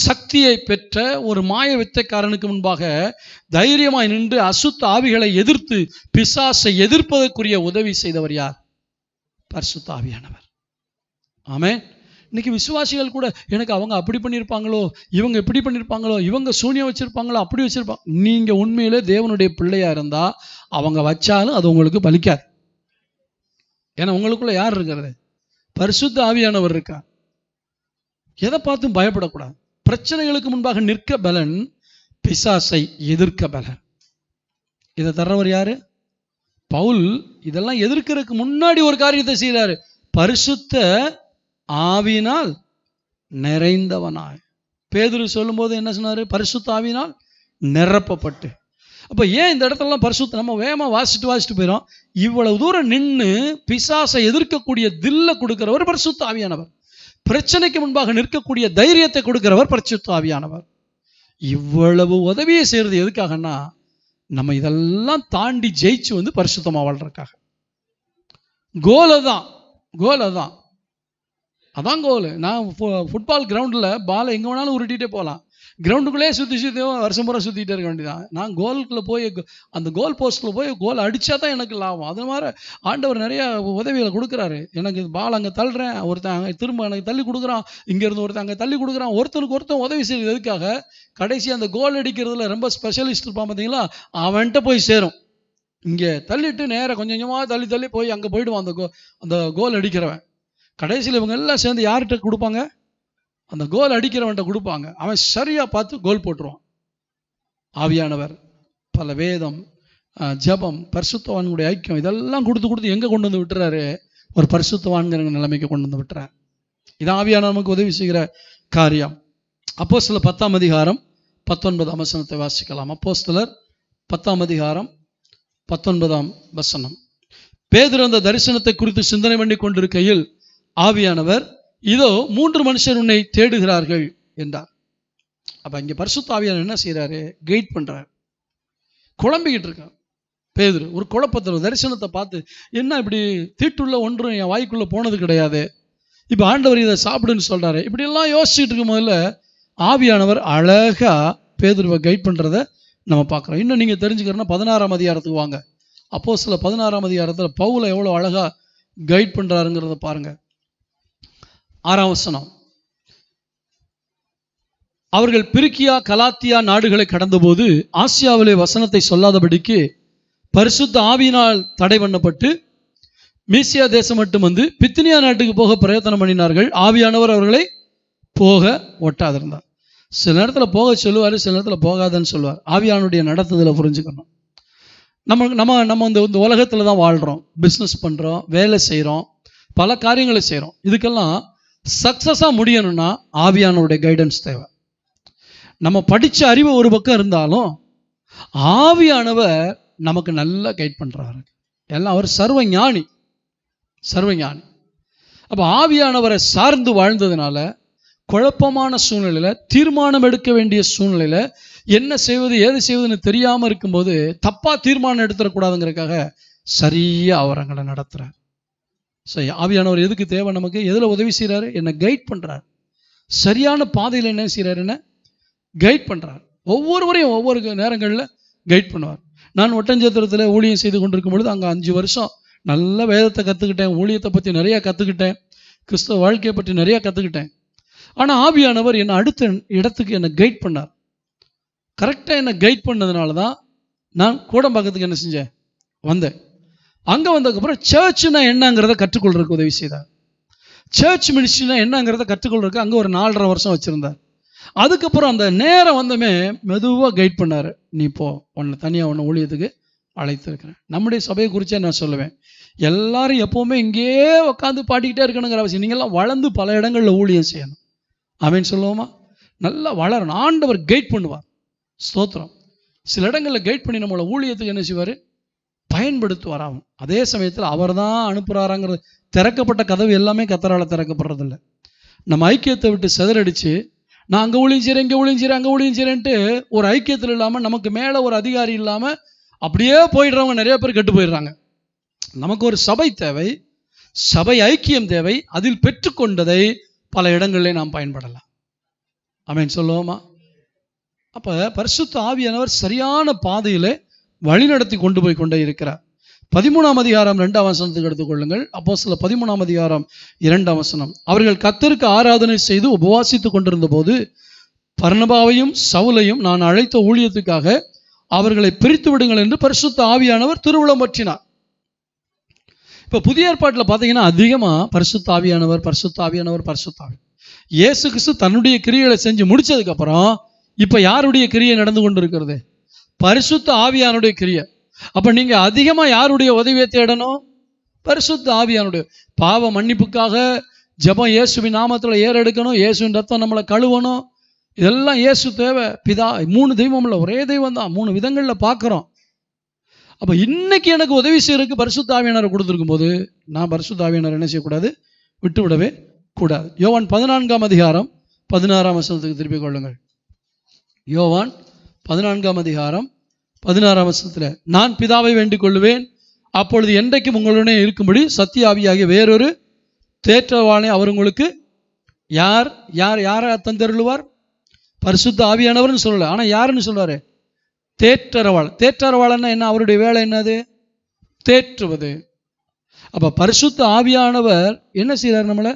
சக்தியை பெற்ற ஒரு மாய வித்தைக்காரனுக்கு முன்பாக தைரியமாய் நின்று அசுத்த ஆவிகளை எதிர்த்து பிசாசை எதிர்ப்பதற்குரிய உதவி செய்தவர் யார்? பரிசுத்த ஆவியானவர். ஆமென். இன்னைக்கு விசுவாசிகள் கூட எனக்கு அவங்க அப்படி பண்ணியிருப்பாங்களோ, இவங்க இப்படி பண்ணியிருப்பாங்களோ, இவங்க சூனியம் வச்சிருப்பாங்களோ, அப்படி வச்சிருப்பாங்க. நீங்க உண்மையிலே தேவனுடைய பிள்ளையா இருந்தா அவங்க வச்சாலும் அது உங்களுக்கு பலிக்காது. ஏன்னா உங்களுக்குள்ள யார் இருக்கிறது? பரிசுத்த ஆவியானவர் இருக்கா. எதை பார்த்தும் பயப்படக்கூடாது. பிரச்சனைகளுக்கு முன்பாக நிற்க பலன், பிசாசை எதிர்க்க பலன். இதை தர்றவர் யாரு? பவுல் இதெல்லாம் எதிர்க்கிறதுக்கு முன்னாடி ஒரு காரியத்தை செய்கிறாரு. பரிசுத்த ஆவியினால் நிறைந்தவனாய். பேதுரு சொல்லும் போது என்ன சொன்னாரு? பரிசுத்த ஆவியினால் நிரப்பப்பட்டு. அப்ப ஏன் இந்த இடத்துலலாம் பரிசுத்த, நம்ம வேகமா வாசிட்டு போயிடும். இவ்வளவு தூரம் நின்று பிசாசை எதிர்க்கக்கூடிய தில்லை கொடுக்கிறவர் பரிசுத்த ஆவியானவர். பிரச்சனைக்கு முன்பாக நிற்கக்கூடிய தைரியத்தை கொடுக்கிறவர் பரிசுத்த ஆவியானவர். இவ்வளவு உதவியை செய்யறது எதுக்காகன்னா, நம்ம இதெல்லாம் தாண்டி ஜெயிச்சு வந்து பரிசுத்தமா வாழ்றதுக்காக. கோல் அதான் அதான் கோல். நான் ஃபுட்பால் கிரவுண்டில் பாலை எங்கே வேணாலும் உருட்டிகிட்டே போகலாம். கிரவுண்டுக்குள்ளே சுற்றி வருஷம் பூரா சுற்றிக்கிட்டே இருக்க வேண்டியதான். நான் கோலுக்குள்ளே போய் அந்த கோல் போஸ்ட்டில் போய் கோல் அடித்தா தான் எனக்கு லாபம். அது மாதிரி ஆண்டவர் நிறையா உதவிகளை கொடுக்குறாரு. எனக்கு பால் அங்கே தள்ளுறேன், ஒருத்தன் அங்கே திரும்ப எனக்கு தள்ளி கொடுக்குறான், இங்கேருந்து ஒருத்தன் அங்கே தள்ளி கொடுக்குறான். ஒருத்தனுக்கு ஒருத்தன் உதவி செய்யுது. எதுக்காக? கடைசி அந்த கோல் அடிக்கிறதுல ரொம்ப ஸ்பெஷலிஸ்ட் இருப்பான் பார்த்தீங்களா, அவன்கிட்ட போய் சேரும். இங்கே தள்ளிட்டு நேராக கொஞ்சம் கொஞ்சமாக தள்ளி போய் அங்கே போயிடுவான் அந்த கோல் அடிக்கிறவன். கடைசியில் இவங்க எல்லாம் சேர்ந்து யார்கிட்ட கொடுப்பாங்க? அந்த கோல் அடிக்கிறவன்ட்ட கொடுப்பாங்க, அவன் சரியா பார்த்து கோல் போட்டுருவான். ஆவியானவர் பல வேதம், ஜபம், பரிசுத்தவான்களுடைய ஐக்கியம் இதெல்லாம் கொடுத்து எங்கே கொண்டு வந்து விட்டுறாரு? ஒரு பரிசுத்தவான்கிற நிலைமைக்கு கொண்டு வந்து விட்டுறார். இது ஆவியானவர் நமக்கு உதவி செய்கிற காரியம். அப்போஸ்தலர் 10ஆம் அதிகாரம் 19ஆம் வசனத்தை வாசிக்கலாம். அப்போஸ்தலர் 10ஆம் அதிகாரம் 19ஆம் வசனம். பேதுரு அந்த தரிசனத்தை குறித்து சிந்தனை பண்ணி கொண்டிருக்கையில் ஆவியானவர், இதோ 3 மனுஷர் உன்னை தேடுகிறார்கள் என்றார். அப்ப இங்க பரிசுத்த ஆவியானவர் என்ன செய்யறாரு? கைட் பண்றார். குழம்பிக்கிட்டு இருக்கான் பேதுரு. ஒரு குழப்பத்தில் தரிசனத்தை பார்த்து, என்ன இப்படி தீட்டுள்ள ஒன்றும் என் வாய்க்குள்ள போனது கிடையாது, இப்ப ஆண்டவர் இதை சாப்பிடுன்னு சொல்றாரு, இப்படி எல்லாம் யோசிச்சுட்டு இருக்கும் போதுல ஆவியானவர் அழகா பேதுருவை கைட் பண்றத நம்ம பார்க்குறோம். இன்னும் நீங்க தெரிஞ்சுக்கிறோன்னா 16ஆம் அதிகாரத்துக்கு வாங்க. அப்போஸ்தலர் 16ஆம் அதிகாரத்தில் பவுலை எவ்வளோ அழகா கைட் பண்றாருங்கிறத பாருங்க. 6ஆம் வசனம். அவர்கள் பிரிக்கியா கலாத்தியா நாடுகளை கடந்தபோது ஆசியாவிலே வசனத்தை சொல்லாதபடிக்கு பரிசுத்த ஆவியினால் தடை பண்ணப்பட்டு மீசியா தேசம் மட்டும் வந்து பித்தினியா நாட்டுக்கு போக பிரயத்தனம் பண்ணினார்கள். ஆவியானவர் அவர்களை போக ஒட்டாதிருந்தார். சில நேரத்தில் போக சொல்லுவார், சில நேரத்தில் போகாதன்னு சொல்லுவார். ஆவியானுடைய நடத்துதலை புரிஞ்சுக்கணும். நம்ம இந்த உலகத்தில் தான் வாழ்கிறோம், பிஸ்னஸ் பண்ணுறோம், வேலை செய்கிறோம், பல காரியங்களை செய்கிறோம். இதுக்கெல்லாம் சக்ஸஸாக முடியணும்னா ஆவியானவருடைய கைடன்ஸ் தேவை. நம்ம படித்த அறிவு ஒரு பக்கம் இருந்தாலும் ஆவியானவர் நமக்கு நல்லா கைட் பண்ணுறாரு. எல்லாம் அவர் சர்வஞானி. அப்போ ஆவியானவரை சார்ந்து வாழ்ந்ததுனால குழப்பமான சூழ்நிலையில், தீர்மானம் எடுக்க வேண்டிய சூழ்நிலையில், என்ன செய்வது ஏது செய்வதுன்னு தெரியாமல் இருக்கும்போது தப்பாக தீர்மானம் எடுத்துடக்கூடாதுங்கிறதுக்காக சரியாக அவர் எங்களை நடத்துகிறார். சரி, ஆவியானவர் எதுக்கு தேவை நமக்கு? எதில் உதவி செய்கிறாரு? என்னை கைட் பண்ணுறார். சரியான பாதையில் என்ன செய்கிறார்? என்ன கைட் பண்ணுறார். ஒவ்வொருவரையும் ஒவ்வொரு நேரங்களில் கைட் பண்ணுவார். நான் ஒட்டஞ்சத்திரத்தில் ஊழியம் செய்து கொண்டிருக்கும் பொழுது அங்கே 5 வருஷம் நல்ல வேதத்தை கற்றுக்கிட்டேன், ஊழியத்தை பற்றி நிறையா கற்றுக்கிட்டேன், கிறிஸ்தவ வாழ்க்கையை பற்றி நிறையா கற்றுக்கிட்டேன். ஆனால் ஆவியானவர் என்னை அடுத்த இடத்துக்கு என்னை கைட் பண்ணார். கரெக்டாக என்னை கைட் பண்ணதுனால தான் நான் கூடம்பாக்கத்துக்கு என்ன செஞ்சேன்? வந்தேன். அங்கே வந்ததுக்கப்புறம் சர்ச்சுனா என்னங்கிறத கற்றுக்கொள்றதுக்கு உதவி செய்தார். சர்ச் மினிஸ்ட்ரினா என்னங்கிறத கற்றுக்கொள்றதுக்கு அங்கே ஒரு 4.5 வருஷம் வச்சுருந்தார். அதுக்கப்புறம் அந்த நேரம் வந்தமே மெதுவாக கைட் பண்ணார். நீ போ, உன்னை தனியாக உன்னை ஊழியத்துக்கு அழைத்திருக்கிறேன். நம்முடைய சபையை குறித்தே நான் சொல்லுவேன், எல்லாரும் எப்போவுமே இங்கேயே உட்காந்து பாடிக்கிட்டே இருக்கணுங்கிற அவசியம். நீங்கள்லாம் வளர்ந்து பல இடங்களில் ஊழியம் செய்யணும். ஆமேன்னு சொல்லுவோமா? நல்லா வளரணும். ஆண்டவர் கைட் பண்ணுவார். ஸ்தோத்திரம். சில இடங்களில் கைட் பண்ணி நம்மளை ஊழியத்துக்கு என்ன செய்வார்? பயன்படுத்துவார். ஆகும். அதே சமயத்தில் அவர் தான் அனுப்புகிறாராங்கிறது, திறக்கப்பட்ட கதவு எல்லாமே கர்த்தரால் திறக்கப்படுறதில்லை. நம்ம ஐக்கியத்தை விட்டு சிதறடிச்சு நான் அங்கே ஊழியம் செய்கிறேன், இங்கே ஊழியம் செய்கிறேன், அங்கே ஊழியம் செய்கிறேன்ட்டு ஒரு ஐக்கியத்தில் இல்லாமல், நமக்கு மேலே ஒரு அதிகாரி இல்லாமல் அப்படியே போயிடுறவங்க நிறைய பேர் கெட்டு போயிடுறாங்க. நமக்கு ஒரு சபை தேவை, சபை ஐக்கியம் தேவை. அதில் பெற்றுக்கொண்டதை பல இடங்களிலே நாம் பயன்படலாம். ஆமென் சொல்லுவோமா? அப்போ பரிசுத்த ஆவியானவர் சரியான பாதையில் வழிநடத்தி கொண்டு போய் கொண்டே இருக்கிறார். 13ஆம் அதிகாரம் 2ஆம் வசனத்துக்கு எடுத்துக்கொள்ளுங்கள். அப்போஸ்தலர் 13ஆம் அதிகாரம் 2ஆம் வசனம். அவர்கள் கர்த்தருக்கு ஆராதனை செய்து உபவாசித்து கொண்டிருந்த போது பர்னபாவையும் சவுலையும் நான் அழைத்த ஊழியத்துக்காக அவர்களை பிரித்து விடுங்கள் என்று பரிசுத்த ஆவியானவர் திருவுளம் பற்றினார். இப்போ புதிய ஏற்பாட்டில் பார்த்தீங்கன்னா அதிகமாக பரிசுத்த ஆவியானவர் இயேசு கிறிஸ்து தன்னுடைய கிரியைகளை செஞ்சு முடிச்சதுக்கப்புறம் இப்போ யாருடைய கிரியை நடந்து கொண்டு இருக்கிறது? பரிசுத்த ஆவியானுடைய கிரியை. அப்போ நீங்கள் அதிகமாக யாருடைய உதவியை தேடணும்? பரிசுத்த ஆவியானுடைய. பாவ மன்னிப்புக்காக ஜெபம் இயேசுவின் நாமத்தில் ஏறெடுக்கணும், இயேசுவின் ரத்தம் நம்மளை கழுவணும். இதெல்லாம் இயேசு தேவை. பிதா 3 தெய்வம் இல்லை, ஒரே தெய்வம் தான். 3 விதங்களில் பார்க்குறோம். அப்போ இன்னைக்கு எனக்கு உதவி செய்யறதுக்கு பரிசுத்த ஆவியானவர் கொடுத்துருக்கும் போது நான் பரிசுத்த ஆவியானவர் என்ன செய்யக்கூடாது? விட்டு விடவே கூடாது. யோவான் 14ஆம் அதிகாரம் 16ஆம் வசனத்துக்கு திருப்பிக் கொள்ளுங்கள். யோவான் 14ஆம் அதிகாரம் 16ஆம் வசனத்தில், நான் பிதாவை வேண்டிக் கொள்ளுவேன், அப்பொழுது என்றைக்கும் உங்களுடனே இருக்கும்படி சத்திய ஆவியாகிய வேறொரு தேற்றவாளனை அவர் உங்களுக்கு யாரை தந்தருளுவார்? பரிசுத்த ஆவியானவர்னு சொல்லல, ஆனால் யாருன்னு சொல்றாரு? தேற்றரவாளன்னா என்ன? அவருடைய வேலை என்னது? தேற்றுவது. அப்ப பரிசுத்த ஆவியானவர் என்ன செய்யறாரு? நம்மளை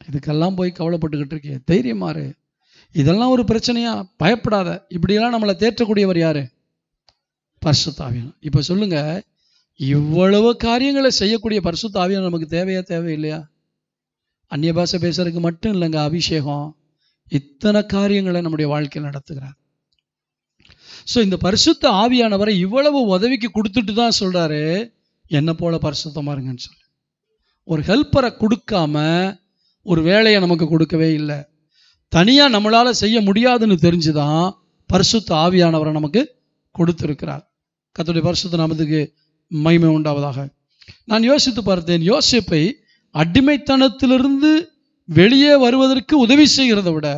இதுக்கெல்லாம் போய் கவலைப்பட்டுக்கிட்டு இருக்கே, தைரியமாறு, இதெல்லாம் ஒரு பிரச்சனையா? பயப்படாத. இப்படியெல்லாம் நம்மளை தேற்றக்கூடியவர் யாரு? பரிசுத்த ஆவியானவர். இப்ப சொல்லுங்க, இவ்வளவு காரியங்களை செய்யக்கூடிய பரிசுத்த ஆவியானவர் நமக்கு தேவையா தேவையில்லையா? அந்நிய பாஷை பேசுறதுக்கு மட்டும் இல்லைங்க அபிஷேகம், இத்தனை காரியங்களை நம்முடைய வாழ்க்கையில் நடத்துகிறார். ஸோ இந்த பரிசுத்த ஆவியானவரை இவ்வளவு உதவிக்கு கொடுத்துட்டு தான் சொல்றாரு, என்ன போல பரிசுத்தமா இருங்கன்னு சொல்லி. ஒரு ஹெல்ப்பரை கொடுக்காம ஒரு வேலையை நமக்கு கொடுக்கவே இல்லை. தனியாக நம்மளால் செய்ய முடியாதுன்னு தெரிஞ்சுதான் பரிசுத்த ஆவியானவரை நமக்கு கொடுத்திருக்கிறார். கர்த்தருடைய பரிசுத்த நாமத்துக்கு மகிமை உண்டாவதாக. நான் யோசித்து பார்த்தேன், யோசேப்பை அடிமைத்தனத்திலிருந்து வெளியே வருவதற்கு உதவி செய்கிறத விட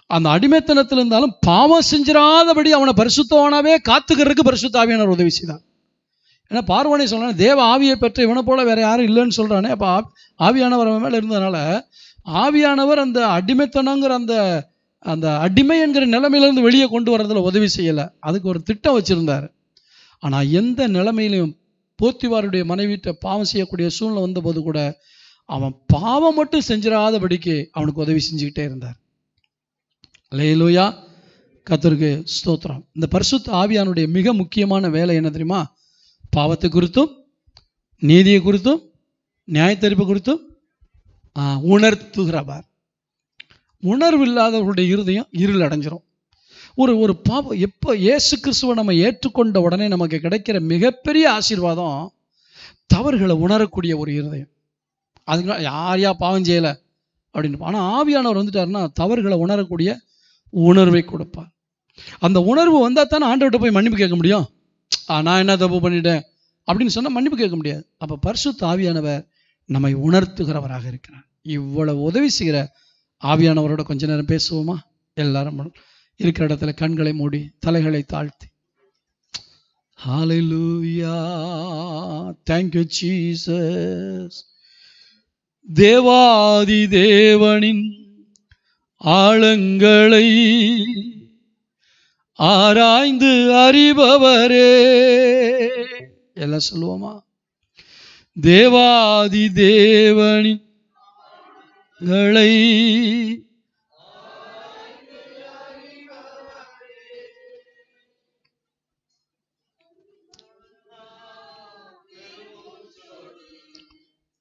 அந்த அடிமைத்தனத்தில் இருந்தாலும் பாவம் செஞ்சிடாதபடி அவனை பரிசுத்தவானாவே காத்துக்கிறதுக்கு பரிசுத்த ஆவியானவர் உதவி செய்தார். ஏன்னா பார்வனை சொல்றான், தேவ ஆவியை பெற்ற இவனை போல வேற யாரும் இல்லைன்னு சொல்றானே. அப்போ ஆவியானவர் அவன் மேலே இருந்ததுனால ஆவியானவர் அந்த அடிமைத்தனங்கிற அந்த அந்த அடிமை என்கிற நிலைமையிலேருந்து வெளியே கொண்டு வரதில் உதவி செய்யலை. அதுக்கு ஒரு திட்டம் வச்சுருந்தார். ஆனால் எந்த நிலைமையிலையும் போத்திபாருடைய மனைவிட்ட பாவம் செய்யக்கூடிய சூழ்நிலை வந்தபோது கூட அவன் பாவம் மட்டும் செஞ்சிடாதபடிக்கு அவனுக்கு உதவி செஞ்சுக்கிட்டே இருந்தார். அல்லேலூயா, கர்த்தருக்கு ஸ்தோத்திரம். இந்த பரிசுத்த ஆவியானுடைய மிக முக்கியமான வேலை என்ன தெரியுமா? பாவத்தை குறித்தும் நீதியை குறித்தும் நியாயத்தீர்ப்பு குறித்தும் உணர்த்துகிறவர். உணர்வு இல்லாதவர்களுடைய இருதயம் இருள் அடைஞ்சிரும். ஒரு பாவம் எப்போ இயேசு கிறிஸ்துவை நம்ம ஏற்றுக்கொண்ட உடனே நமக்கு கிடைக்கிற மிகப்பெரிய ஆசீர்வாதம் தவறுகளை உணரக்கூடிய ஒரு இருதயம். அதுக்கு யாரையா பாவம் செய்யலை அப்படின்னு. ஆனால் ஆவியானவர் வந்துட்டாருன்னா தவறுகளை உணரக்கூடிய உணர்வை கொடுப்பார். அந்த உணர்வு வந்தால் தானே ஆண்டவர்கிட்ட போய் மன்னிப்பு கேட்க முடியும். நான் என்ன தப்பு பண்ணிட்டேன் அப்படின்னு சொன்னால் மன்னிப்பு கேட்க முடியாது. அப்போ பரிசுத்த ஆவியானவர் நம்மை உணர்த்துகிறவராக இருக்கிறார். இவ்வளவு உதவி செய்கிற ஆவியானவரோட கொஞ்ச நேரம் பேசுவோமா? எல்லாரும் இருக்கிற இடத்துல கண்களை மூடி தலைகளை தாழ்த்தி. ஹல்லேலூயா, thank you Jesus. தேவாதி தேவனின் ஆழங்களை ஆராய்ந்து அறிபவரே. எல்லாம் சொல்லுவோமா? தேவாதி தேவனின் களை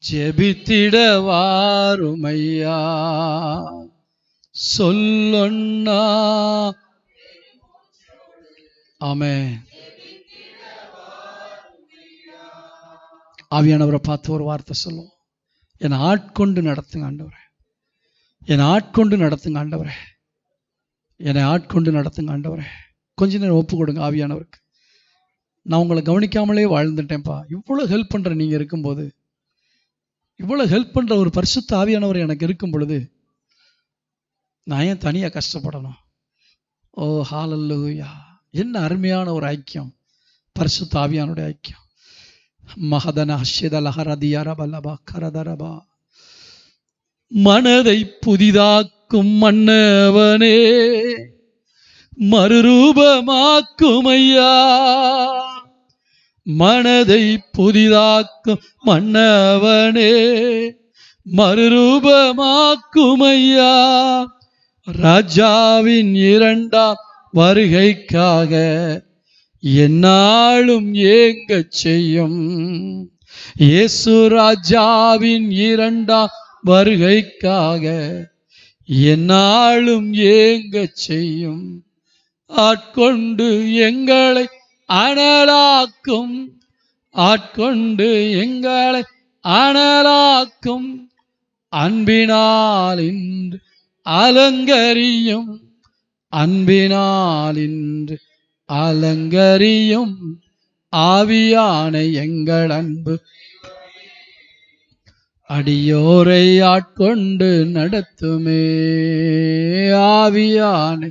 ஜெபித்திட வாருமையா, சொல்லொன்னா. ஆமென். ஆவியானவரை பார்த்து ஒரு வார்த்தை சொல்லுவோம். என்னை ஆட்கொண்டு நடத்துங்க ஆண்டவரே, என்னை ஆட்கொண்டு நடத்துங்க ஆண்டவரே, என்னை ஆட்கொண்டு நடத்துங்க ஆண்டவரே. கொஞ்ச நேரம் ஒப்பு கொடுங்க ஆவியானவருக்கு. நான் உங்களை கவனிக்காமலே வாழ்ந்துட்டேன்ப்பா. இவ்வளோ ஹெல்ப் பண்ணுற நீங்கள் இருக்கும்போது, இவ்வளோ ஹெல்ப் பண்ணுற ஒரு பரிசுத்த ஆவியானவர் எனக்கு இருக்கும் பொழுது நான் ஏன் தனியாக கஷ்டப்படணும்? ஓ ஹல்லேலூயா, என்ன அருமையான ஒரு ஐக்கியம் பரிசுத்த ஆவியானுடைய ஐக்கியம். மகதன ஹஷ்யதலஹரதியரபலபா கரதரபா. மனதை புதிதாக்கும் மன்னவனே, மறுரூபமாக்கும் ஐயா. மனதை புதிதாக்கும் மன்னவனே, மறுரூபமாக்கும் ஐயா. ராஜாவின் இரண்டாம் வருகைக்காக என்னாலும் ஏங்கச் செய்யும். இயேசு ராஜாவின் இரண்டாம் வருகைக்காக என்னாலும் ஏங்கச் செய்யும். ஆட்கொண்டு எங்களை அனலாக்கும், ஆட்கொண்டு எங்களை அனலாக்கும். அன்பினால் இன்று அலங்கரியும், அன்பினால் இன்று அலங்கரியும். ஆவியான எங்கள் அன்பு அடியோரை ஆட்கொண்டு நடத்துமே. ஆவியான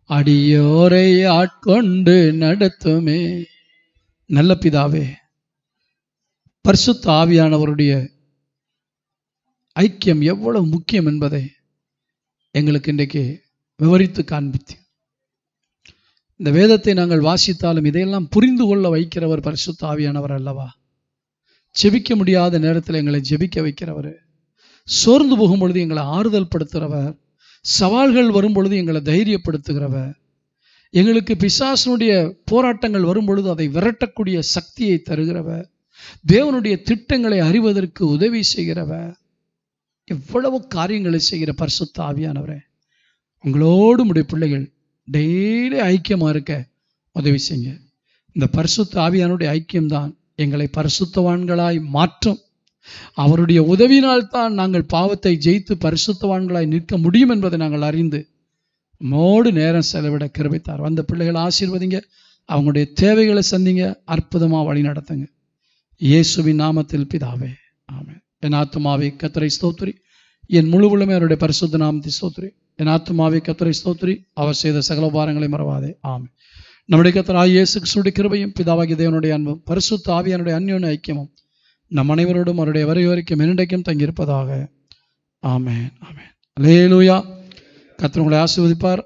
அடியோரை ஆட்கொண்டு நடத்துமே. நல்ல பிதாவே, பரிசுத்த ஆவியானவருடைய ஐக்கியம் எவ்வளவு முக்கியம் என்பதை எங்களுக்கு இன்றைக்கு விவரித்து காண்பித்து, இந்த வேதத்தை நாங்கள் வாசித்தாலும் இதையெல்லாம் புரிந்து கொள்ள வைக்கிறவர் பரிசுத்த ஆவியானவர் அல்லவா? ஜெபிக்க முடியாத நேரத்தில் எங்களை ஜெபிக்க வைக்கிறவர், சோர்ந்து போகும் பொழுது எங்களை ஆறுதல் படுத்துகிறவர், சவால்கள் வரும் பொழுது எங்களை தைரியப்படுத்துகிறவர், எங்களுக்கு பிசாசனுடைய போராட்டங்கள் வரும் பொழுது அதை விரட்டக்கூடிய சக்தியை தருகிறவர், தேவனுடைய திட்டங்களை அறிவதற்கு உதவி செய்கிறவர், எவ்வளவு காரியங்களை செய்கிற பரிசுத்த ஆவியானவரே, உங்களோடு உடைய பிள்ளைகள் டெய்லி ஐக்கியமா இருக்க உதவி செய்யுங்க. இந்த பரிசுத்த ஆவியானுடைய ஐக்கியம்தான் எங்களை பரிசுத்தவான்களாய் மாற்றும். அவருடைய உதவியினால் தான் நாங்கள் பாவத்தை ஜெயித்து பரிசுத்தவான்களாய் நிற்க முடியும் என்பதை நாங்கள் அறிந்து மோடு நேரம் செலவிட கிருபைத்தார். வந்த பிள்ளைகளை ஆசீர்வதிங்க, அவங்களுடைய தேவைகளை சந்திங்க, அற்புதமாக வழி நடத்துங்க. இயேசுவின் நாமத்தில் பிதாவே, ஆமென். என் ஆத்துமாவே கர்த்தரை ஸ்தோத்திரி, என் முழு உள்ளமே அவருடைய பரிசுத்த நாமத்தை ஸ்தோத்திரி. என் ஆத்துமாவே கர்த்தரை ஸ்தோத்திரி, அவர் செய்த சகல உபகாரங்களை மறவாதே. ஆமென். நம்முடைய கர்த்தராகிய இயேசு கிறிஸ்துவின் கிருபையும் பிதாவாகிய தேவனுடைய அன்பும் பரிசுத்த ஆவியானுடைய அந்யோன்ய ஐக்கியமும் நம் அனைவரோடும் அவருடைய வரை வரைக்கும் என்னைக்கும் தங்கியிருப்பதாக. ஆமென், ஆமென். அல்லேலூயா. கர்த்தர் உங்களை ஆசீர்வதிப்பார்.